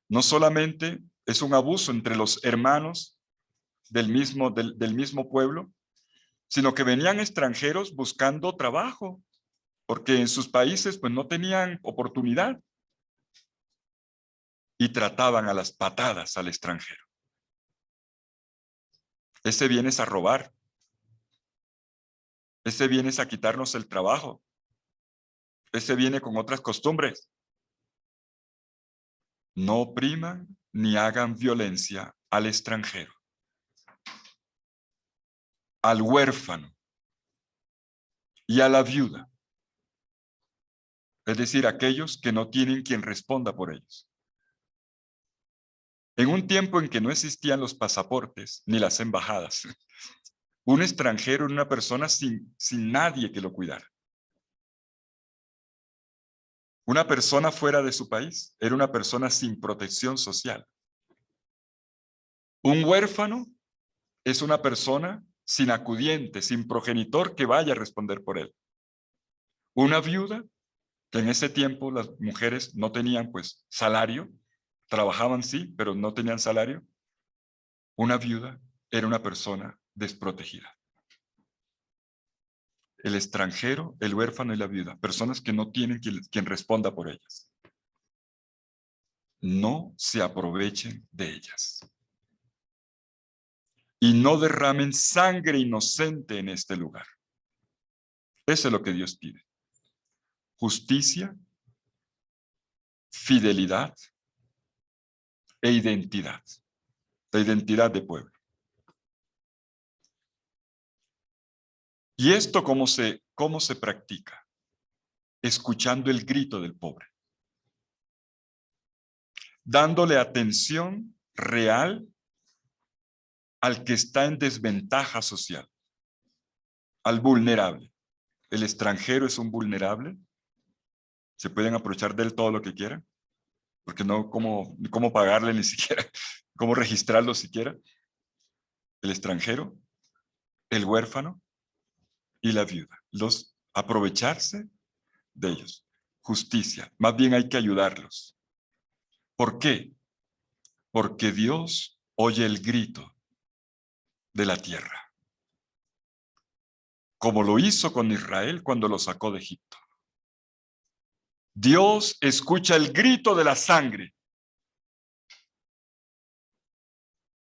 No solamente es un abuso entre los hermanos del mismo pueblo, sino que venían extranjeros buscando trabajo, porque en sus países pues no tenían oportunidad y trataban a las patadas al extranjero. Ese vienes a robar. Ese vienes a quitarnos el trabajo. Ese viene con otras costumbres. No opriman ni hagan violencia al extranjero, al huérfano y a la viuda. Es decir, aquellos que no tienen quien responda por ellos. En un tiempo en que no existían los pasaportes ni las embajadas, un extranjero era una persona sin nadie que lo cuidara. Una persona fuera de su país era una persona sin protección social. Un huérfano es una persona sin acudiente, sin progenitor que vaya a responder por él. Una viuda, que en ese tiempo las mujeres no tenían pues salario, trabajaban sí, pero no tenían salario. Una viuda era una persona desprotegida. El extranjero, el huérfano y la viuda, personas que no tienen quien responda por ellas. No se aprovechen de ellas. Y no derramen sangre inocente en este lugar. Eso es lo que Dios pide. Justicia, fidelidad e identidad. La identidad de pueblo. ¿Y esto cómo se practica? Escuchando el grito del pobre. Dándole atención real al que está en desventaja social, al vulnerable. El extranjero es un vulnerable. Se pueden aprovechar de él todo lo que quieran, porque no cómo pagarle ni siquiera, cómo registrarlo siquiera. El extranjero, el huérfano y la viuda. Aprovecharse de ellos. Justicia. Más bien hay que ayudarlos. ¿Por qué? Porque Dios oye el grito de la tierra, como lo hizo con Israel cuando lo sacó de Egipto. Dios escucha el grito de la sangre.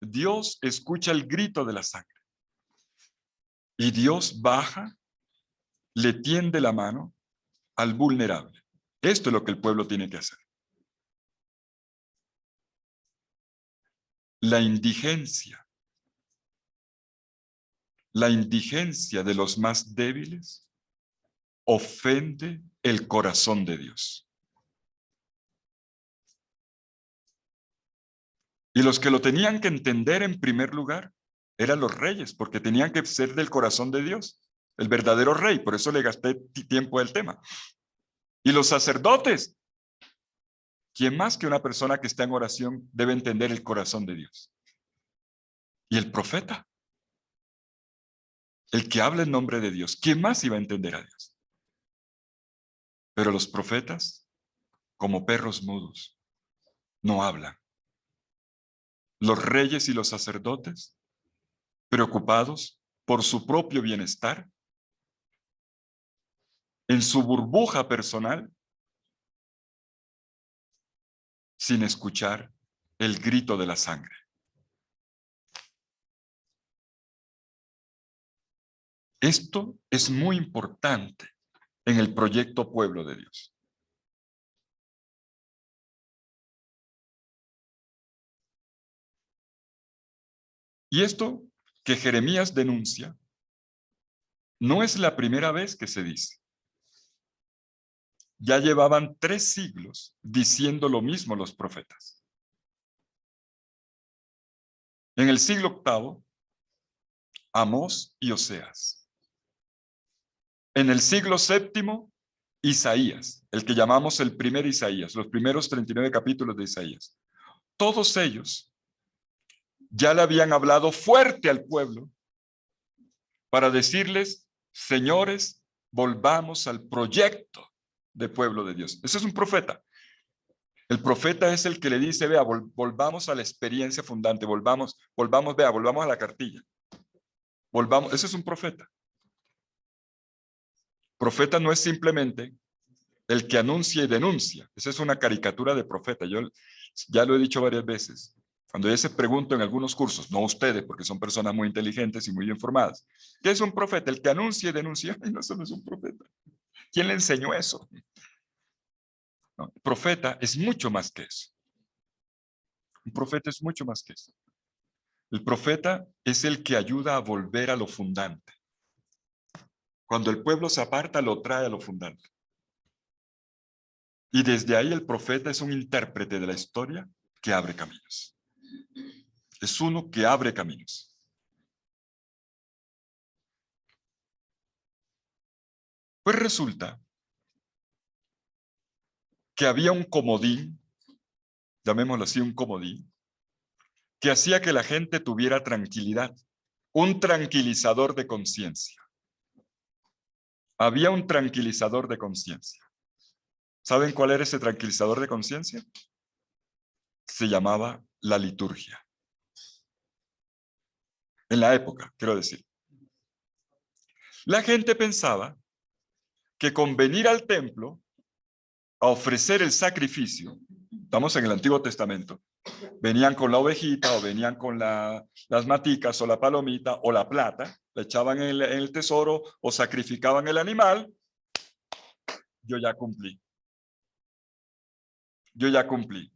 Dios escucha el grito de la sangre. Y Dios baja, le tiende la mano al vulnerable. Esto es lo que el pueblo tiene que hacer. La indigencia de los más débiles ofende el corazón de Dios. Y los que lo tenían que entender en primer lugar eran los reyes, porque tenían que ser del corazón de Dios, el verdadero rey. Por eso le gasté tiempo al tema. Y los sacerdotes, ¿quién más que una persona que está en oración debe entender el corazón de Dios? Y el profeta, el que habla en nombre de Dios, ¿quién más iba a entender a Dios? Pero los profetas, como perros mudos, no hablan. Los reyes y los sacerdotes, preocupados por su propio bienestar, en su burbuja personal, sin escuchar el grito de la sangre. Esto es muy importante en el proyecto Pueblo de Dios. Y esto que Jeremías denuncia no es la primera vez que se dice. Ya llevaban 3 siglos diciendo lo mismo los profetas. En el siglo VIII, Amós y Oseas. En el siglo VII, Isaías, el que llamamos el primer Isaías, los primeros 39 capítulos de Isaías. Todos ellos ya le habían hablado fuerte al pueblo para decirles, señores, volvamos al proyecto de pueblo de Dios. Ese es un profeta. El profeta es el que le dice, vea, volvamos a la experiencia fundante, volvamos a la cartilla. Volvamos, ese es un profeta. Profeta no es simplemente el que anuncia y denuncia. Esa es una caricatura de profeta. Yo ya lo he dicho varias veces. Cuando yo se pregunto en algunos cursos, no ustedes, porque son personas muy inteligentes y muy bien formadas, ¿qué es un profeta? El que anuncia y denuncia. Ay, no, eso no es un profeta. ¿Quién le enseñó eso? No, profeta es mucho más que eso. Un profeta es mucho más que eso. El profeta es el que ayuda a volver a lo fundante. Cuando el pueblo se aparta, lo trae a lo fundante. Y desde ahí el profeta es un intérprete de la historia que abre caminos. Es uno que abre caminos. Pues resulta que había un comodín, llamémoslo así, un comodín, que hacía que la gente tuviera tranquilidad, un tranquilizador de conciencia. Había un tranquilizador de conciencia. ¿Saben cuál era ese tranquilizador de conciencia? Se llamaba la liturgia. En la época, quiero decir. La gente pensaba que con venir al templo a ofrecer el sacrificio, estamos en el Antiguo Testamento, venían con la ovejita o venían con las maticas o la palomita o la plata, la echaban en el tesoro o sacrificaban el animal, yo ya cumplí. Yo ya cumplí.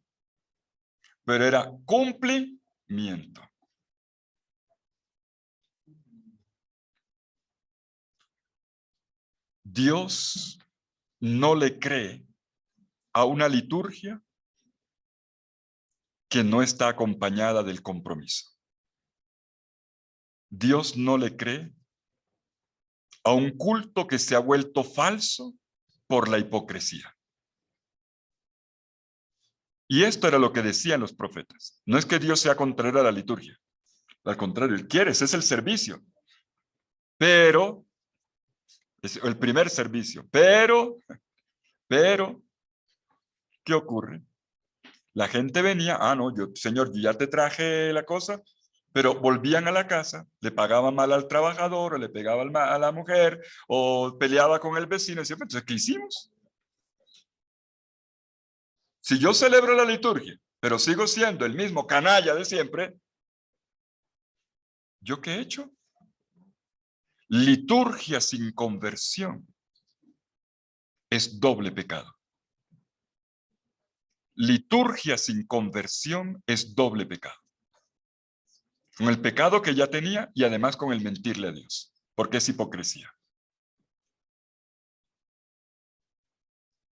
Pero era cumplimiento. Dios no le cree a una liturgia que no está acompañada del compromiso. Dios no le cree a un culto que se ha vuelto falso por la hipocresía. Y esto era lo que decían los profetas. No es que Dios sea contrario a la liturgia. Al contrario, Él quiere, ese es el servicio. Pero, es el primer servicio. Pero, ¿qué ocurre? La gente venía, no, Señor, yo ya te traje la cosa, pero volvían a la casa, le pagaban mal al trabajador, o le pegaban a la mujer, o peleaba con el vecino, y decía, entonces, ¿qué hicimos? Si yo celebro la liturgia, pero sigo siendo el mismo canalla de siempre, ¿yo qué he hecho? Liturgia sin conversión es doble pecado. Liturgia sin conversión es doble pecado. Con el pecado que ya tenía y además con el mentirle a Dios, porque es hipocresía.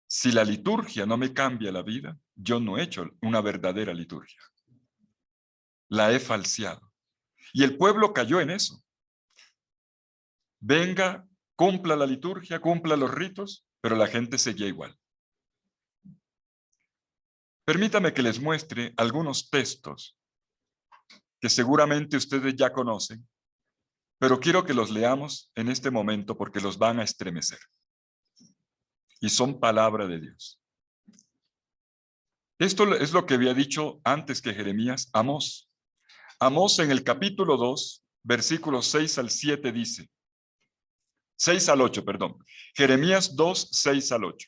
Si la liturgia no me cambia la vida, yo no he hecho una verdadera liturgia. La he falseado. Y el pueblo cayó en eso. Venga, cumpla la liturgia, cumpla los ritos, pero la gente seguía igual. Permítame que les muestre algunos textos que seguramente ustedes ya conocen, pero quiero que los leamos en este momento porque los van a estremecer. Y son palabra de Dios. Esto es lo que había dicho antes que Jeremías, Amós. Amós en el capítulo 2 versículos 6 al 7 dice, 6 al 8, perdón. Jeremías 2, 6 al 8.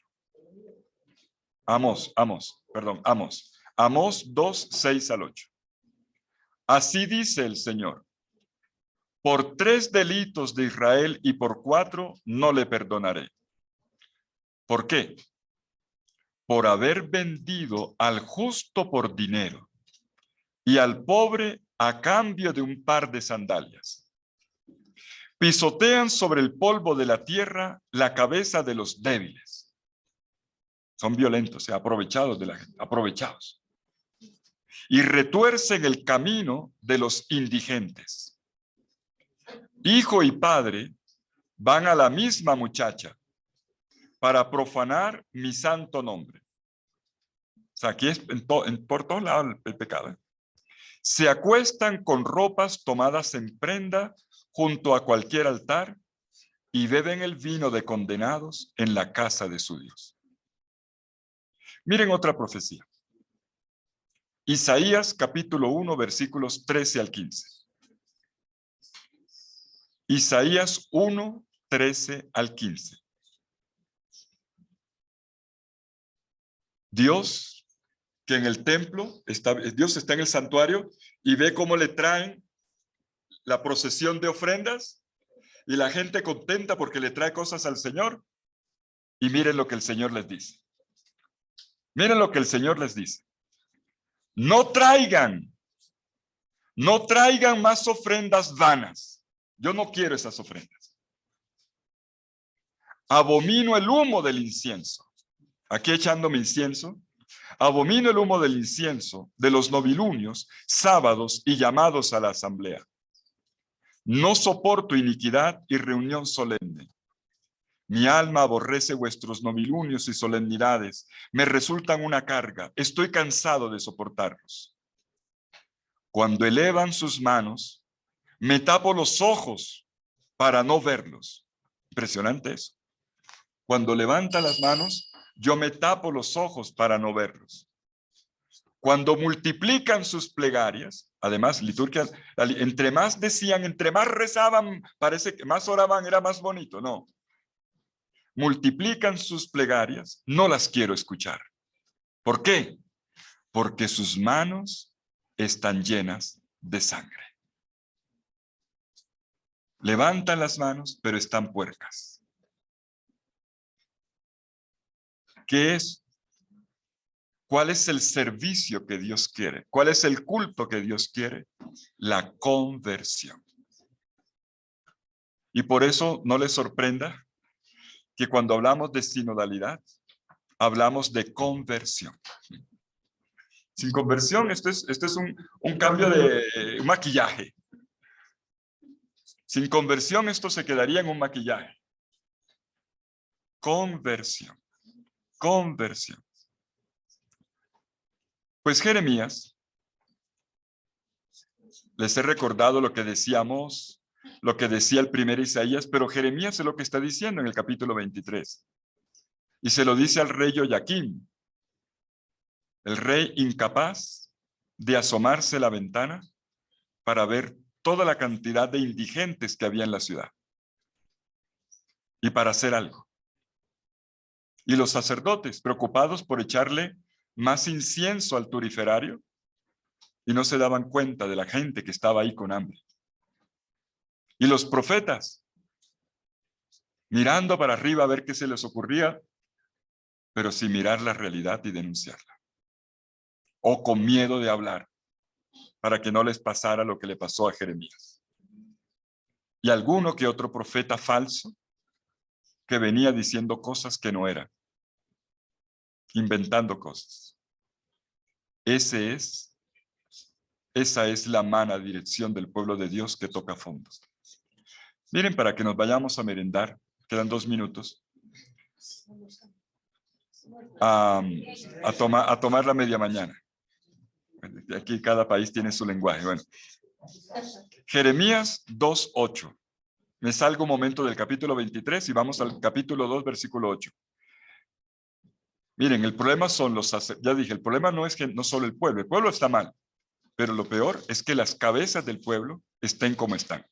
Amós 2, 6 al 8. Así dice el Señor. Por 3 delitos de Israel y por 4 no le perdonaré. ¿Por qué? Por haber vendido al justo por dinero y al pobre a cambio de un par de sandalias. Pisotean sobre el polvo de la tierra la cabeza de los débiles. Son violentos, aprovechados de la gente, aprovechados. Y retuercen el camino de los indigentes. Hijo y padre van a la misma muchacha para profanar mi santo nombre. O sea, aquí es por todos lados el pecado. Se acuestan con ropas tomadas en prenda junto a cualquier altar y beben el vino de condenados en la casa de su Dios. Miren otra profecía. Isaías capítulo 1, versículos 13 al 15. Isaías 1, 13 al 15. Dios, que en el templo, Dios está en el santuario y ve cómo le traen la procesión de ofrendas y la gente contenta porque le trae cosas al Señor. Y miren lo que el Señor les dice. Miren lo que el Señor les dice. No traigan más ofrendas vanas. Yo no quiero esas ofrendas. Abomino el humo del incienso. Aquí echándome incienso. Abomino el humo del incienso, de los novilunios, sábados y llamados a la asamblea. No soporto iniquidad y reunión solemne. Mi alma aborrece vuestros novilunios y solemnidades. Me resultan una carga. Estoy cansado de soportarlos. Cuando elevan sus manos, me tapo los ojos para no verlos. Impresionante eso. Cuando levanta las manos, yo me tapo los ojos para no verlos. Cuando multiplican sus plegarias, además, liturgia, entre más decían, entre más rezaban, parece que más oraban, era más bonito. No. Multiplican sus plegarias, no las quiero escuchar. ¿Por qué? Porque sus manos están llenas de sangre. Levantan las manos, pero están puercas. ¿Qué es? ¿Cuál es el servicio que Dios quiere? ¿Cuál es el culto que Dios quiere? La conversión. Y por eso no les sorprenda que cuando hablamos de sinodalidad, hablamos de conversión. Sin conversión, esto es un cambio de un maquillaje. Sin conversión, esto se quedaría en un maquillaje. Conversión. Conversión. Pues Jeremías, les he recordado lo que decíamos, lo que decía el primer Isaías, pero Jeremías es lo que está diciendo en el capítulo 23. Y se lo dice al rey Joaquín, el rey incapaz de asomarse a la ventana para ver toda la cantidad de indigentes que había en la ciudad y para hacer algo. Y los sacerdotes preocupados por echarle más incienso al turiferario y no se daban cuenta de la gente que estaba ahí con hambre. Y los profetas mirando para arriba a ver qué se les ocurría, pero sin mirar la realidad y denunciarla. O con miedo de hablar para que no les pasara lo que le pasó a Jeremías. Y alguno que otro profeta falso que venía diciendo cosas que no eran, inventando cosas. Esa es la mala dirección del pueblo de Dios que toca fondo. Miren, para que nos vayamos a merendar, quedan 2 minutos, a tomar la media mañana. Aquí cada país tiene su lenguaje. Bueno, Jeremías 2:8. Me salgo un momento del capítulo 23 y vamos al capítulo 2, versículo 8. Miren, el problema son los sacerdotes. Ya dije, el problema no es que no solo el pueblo está mal, pero lo peor es que las cabezas del pueblo estén como están.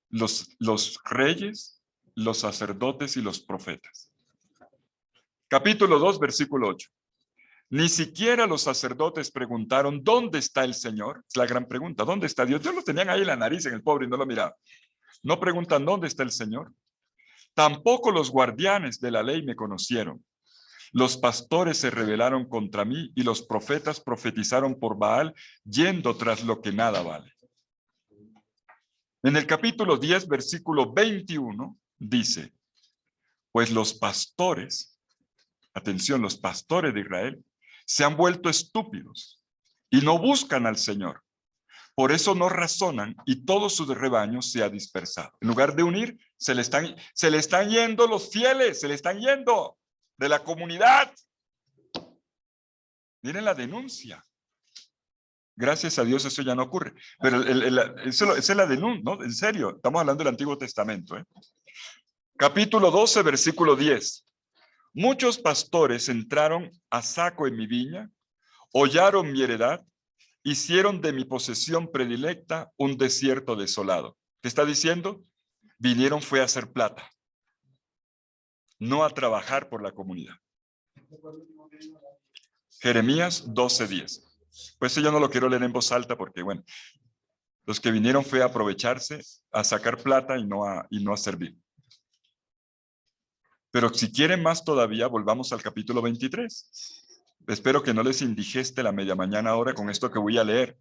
Los reyes, los sacerdotes y los profetas. Capítulo 2, versículo 8. Ni siquiera los sacerdotes preguntaron, ¿dónde está el Señor? Es la gran pregunta, ¿dónde está Dios? Dios lo tenían ahí en la nariz, en el pobre, y no lo miraban. No preguntan, ¿dónde está el Señor? Tampoco los guardianes de la ley me conocieron. Los pastores se rebelaron contra mí y los profetas profetizaron por Baal, yendo tras lo que nada vale. En el capítulo 10, versículo 21, dice, pues los pastores, atención, los pastores de Israel, se han vuelto estúpidos y no buscan al Señor. Por eso no razonan y todo su rebaño se ha dispersado. En lugar de unir, se le están yendo los fieles, se le están yendo de la comunidad. Miren la denuncia. Gracias a Dios eso ya no ocurre. Pero esa es la denuncia, ¿no? En serio, estamos hablando del Antiguo Testamento. Capítulo 12, versículo 10. Muchos pastores entraron a saco en mi viña, hollaron mi heredad, hicieron de mi posesión predilecta un desierto desolado. ¿Qué está diciendo? Vinieron fue a hacer plata, no a trabajar por la comunidad. Jeremías 12:10. Pues yo no lo quiero leer en voz alta porque, bueno, los que vinieron fue a aprovecharse, a sacar plata y no a servir. Pero si quieren más todavía, volvamos al capítulo 23. Espero que no les indigeste la media mañana ahora con esto que voy a leer.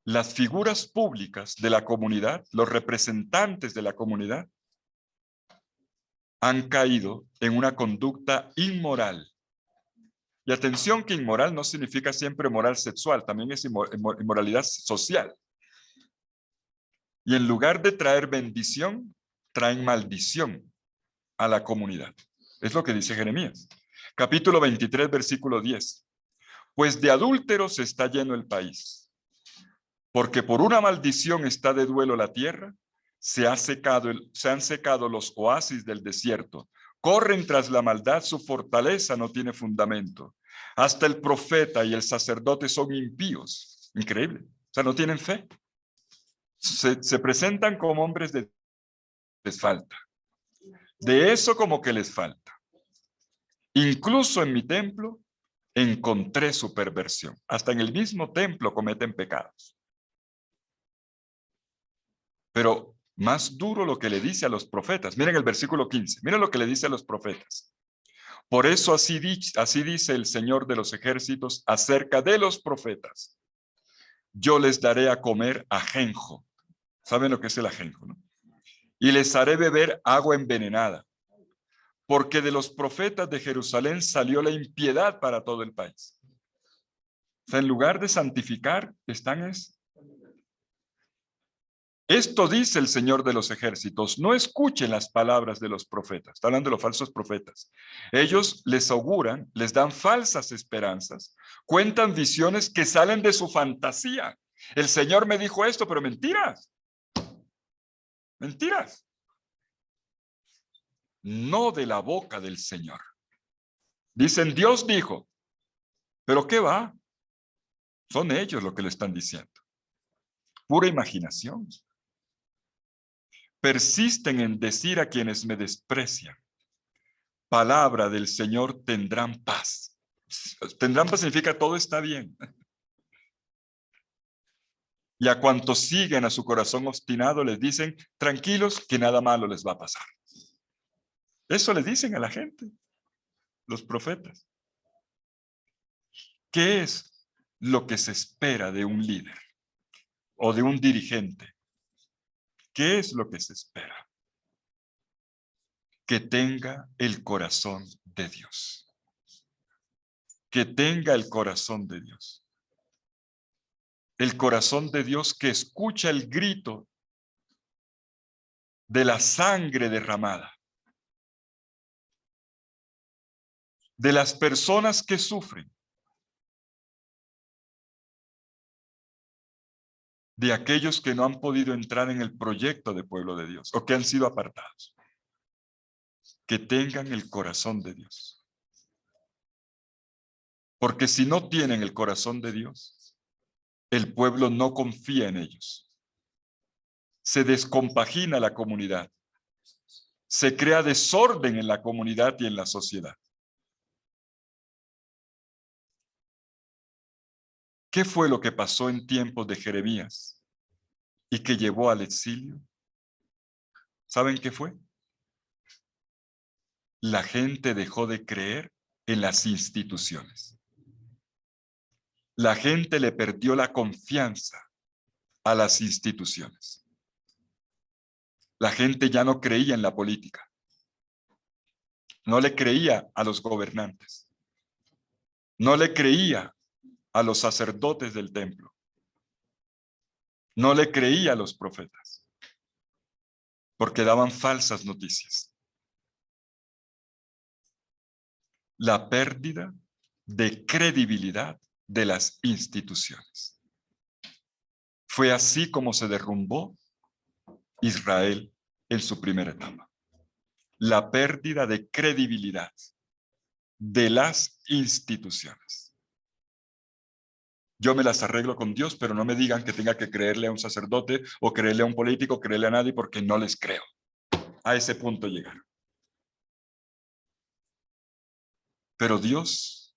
Las figuras públicas de la comunidad, los representantes de la comunidad, han caído en una conducta inmoral. Y atención que inmoral no significa siempre moral sexual, también es inmoralidad social. Y en lugar de traer bendición, traen maldición a la comunidad. Es lo que dice Jeremías. Capítulo 23, versículo 10. Pues de adúlteros está lleno el país, porque por una maldición está de duelo la tierra, se han secado los oasis del desierto, corren tras la maldad, su fortaleza no tiene fundamento. Hasta el profeta y el sacerdote son impíos. Increíble. O sea, no tienen fe. Se presentan como hombres de les falta. De eso como que les falta. Incluso en mi templo encontré su perversión. Hasta en el mismo templo cometen pecados. Pero más duro lo que le dice a los profetas. Miren el versículo 15. Miren lo que le dice a los profetas. Por eso así dice el Señor de los ejércitos acerca de los profetas. Yo les daré a comer ajenjo. ¿Saben lo que es el ajenjo, no? Y les haré beber agua envenenada. Porque de los profetas de Jerusalén salió la impiedad para todo el país. O sea, en lugar de santificar, Esto dice el Señor de los ejércitos, no escuchen las palabras de los profetas. Está hablando de los falsos profetas. Ellos les auguran, les dan falsas esperanzas, cuentan visiones que salen de su fantasía. El Señor me dijo esto, pero mentiras. Mentiras. No de la boca del Señor. Dicen, Dios dijo, pero ¿qué va? Son ellos lo que le están diciendo. Pura imaginación. Persisten en decir a quienes me desprecian. Palabra del Señor tendrán paz. Tendrán paz significa todo está bien. Y a cuantos siguen a su corazón obstinado les dicen, tranquilos que nada malo les va a pasar. Eso les dicen a la gente, los profetas. ¿Qué es lo que se espera de un líder o de un dirigente? ¿Qué es lo que se espera? Que tenga el corazón de Dios. Que tenga el corazón de Dios. El corazón de Dios que escucha el grito de la sangre derramada. De las personas que sufren. De aquellos que no han podido entrar en el proyecto de pueblo de Dios o que han sido apartados. Que tengan el corazón de Dios. Porque si no tienen el corazón de Dios, el pueblo no confía en ellos. Se descompagina la comunidad. Se crea desorden en la comunidad y en la sociedad. ¿Qué fue lo que pasó en tiempos de Jeremías y que llevó al exilio? ¿Saben qué fue? La gente dejó de creer en las instituciones. La gente le perdió la confianza a las instituciones. La gente ya no creía en la política. No le creía a los gobernantes. No le creía a los sacerdotes del templo. No le creía a los profetas. Porque daban falsas noticias. La pérdida de credibilidad de las instituciones. Fue así como se derrumbó Israel en su primera etapa. La pérdida de credibilidad de las instituciones. Yo me las arreglo con Dios, pero no me digan que tenga que creerle a un sacerdote o creerle a un político, creerle a nadie, porque no les creo. A ese punto llegaron. Pero Dios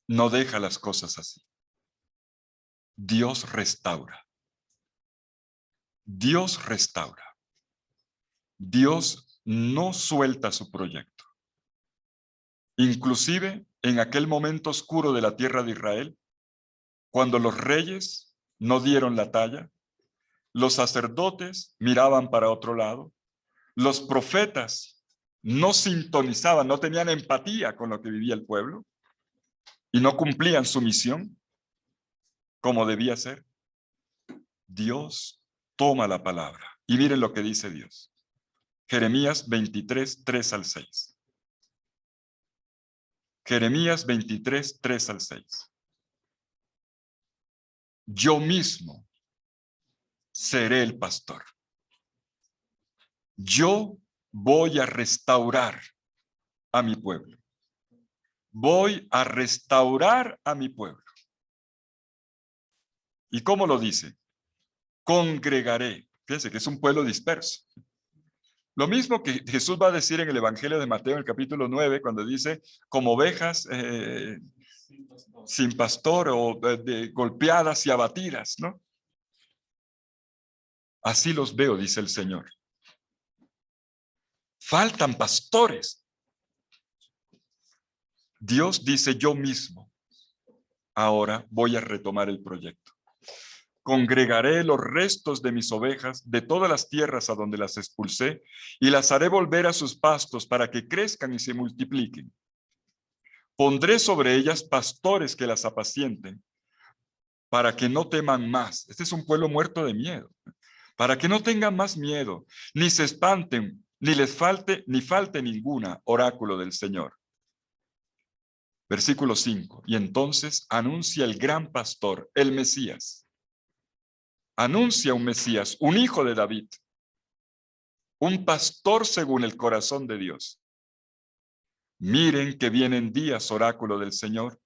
no deja las cosas así. Dios restaura. Dios restaura. Dios no suelta su proyecto. Inclusive en aquel momento oscuro de la tierra de Israel, cuando los reyes no dieron la talla, los sacerdotes miraban para otro lado, los profetas no sintonizaban, no tenían empatía con lo que vivía el pueblo y no cumplían su misión como debía ser. Dios toma la palabra y miren lo que dice Dios. Jeremías 23, 3 al 6. Jeremías 23, 3 al 6. Yo mismo seré el pastor. Yo voy a restaurar a mi pueblo. Voy a restaurar a mi pueblo. ¿Y cómo lo dice? Congregaré. Fíjense que es un pueblo disperso. Lo mismo que Jesús va a decir en el Evangelio de Mateo, en el capítulo 9, cuando dice, como ovejas sin pastor o golpeadas y abatidas, ¿no? Así los veo, dice el Señor. Faltan pastores. Dios dice, yo mismo ahora voy a retomar el proyecto. Congregaré los restos de mis ovejas de todas las tierras a donde las expulsé y las haré volver a sus pastos para que crezcan y se multipliquen. Pondré sobre ellas pastores que las apacienten para que no teman más. Este es un pueblo muerto de miedo. Para que no tengan más miedo, ni se espanten, ni les falte ninguna oráculo del Señor. Versículo 5. Y entonces anuncia el gran pastor, el Mesías. Anuncia un Mesías, un hijo de David, un pastor según el corazón de Dios. Miren que vienen días, oráculo del Señor,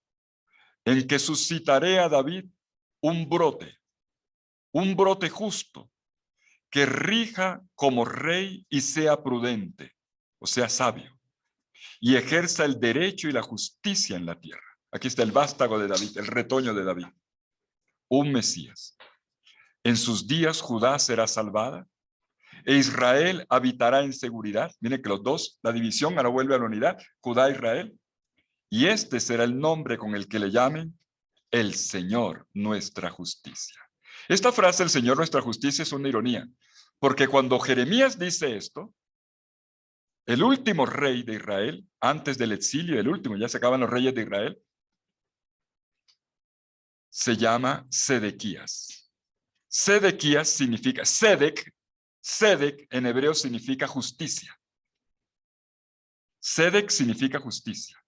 en que suscitaré a David un brote justo, que rija como rey y sea prudente, o sea sabio, y ejerza el derecho y la justicia en la tierra. Aquí está el vástago de David, el retoño de David, un Mesías. En sus días Judá será salvada e Israel habitará en seguridad. Miren que los dos, la división ahora vuelve a la unidad, Judá e Israel. Y este será el nombre con el que le llamen el Señor nuestra justicia. Esta frase, el Señor nuestra justicia, es una ironía, porque cuando Jeremías dice esto, el último rey de Israel, antes del exilio, el último, ya se acaban los reyes de Israel, se llama Sedequías. Sedequías significa, Sedec en hebreo significa justicia. Sedec significa justicia.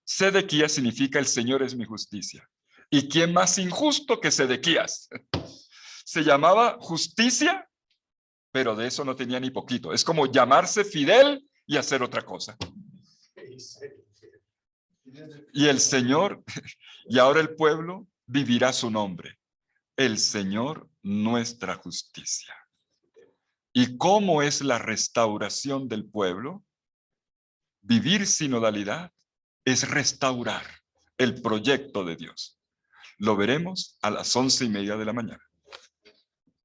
Sedequías significa el Señor es mi justicia. ¿Y quién más injusto que Sedequías? Se llamaba justicia, pero de eso no tenía ni poquito. Es como llamarse Fidel y hacer otra cosa. Y el Señor, y ahora el pueblo vivirá su nombre. El Señor, nuestra justicia. ¿Y cómo es la restauración del pueblo? Vivir sinodalidad es restaurar el proyecto de Dios. Lo veremos a las 11:30 de la mañana.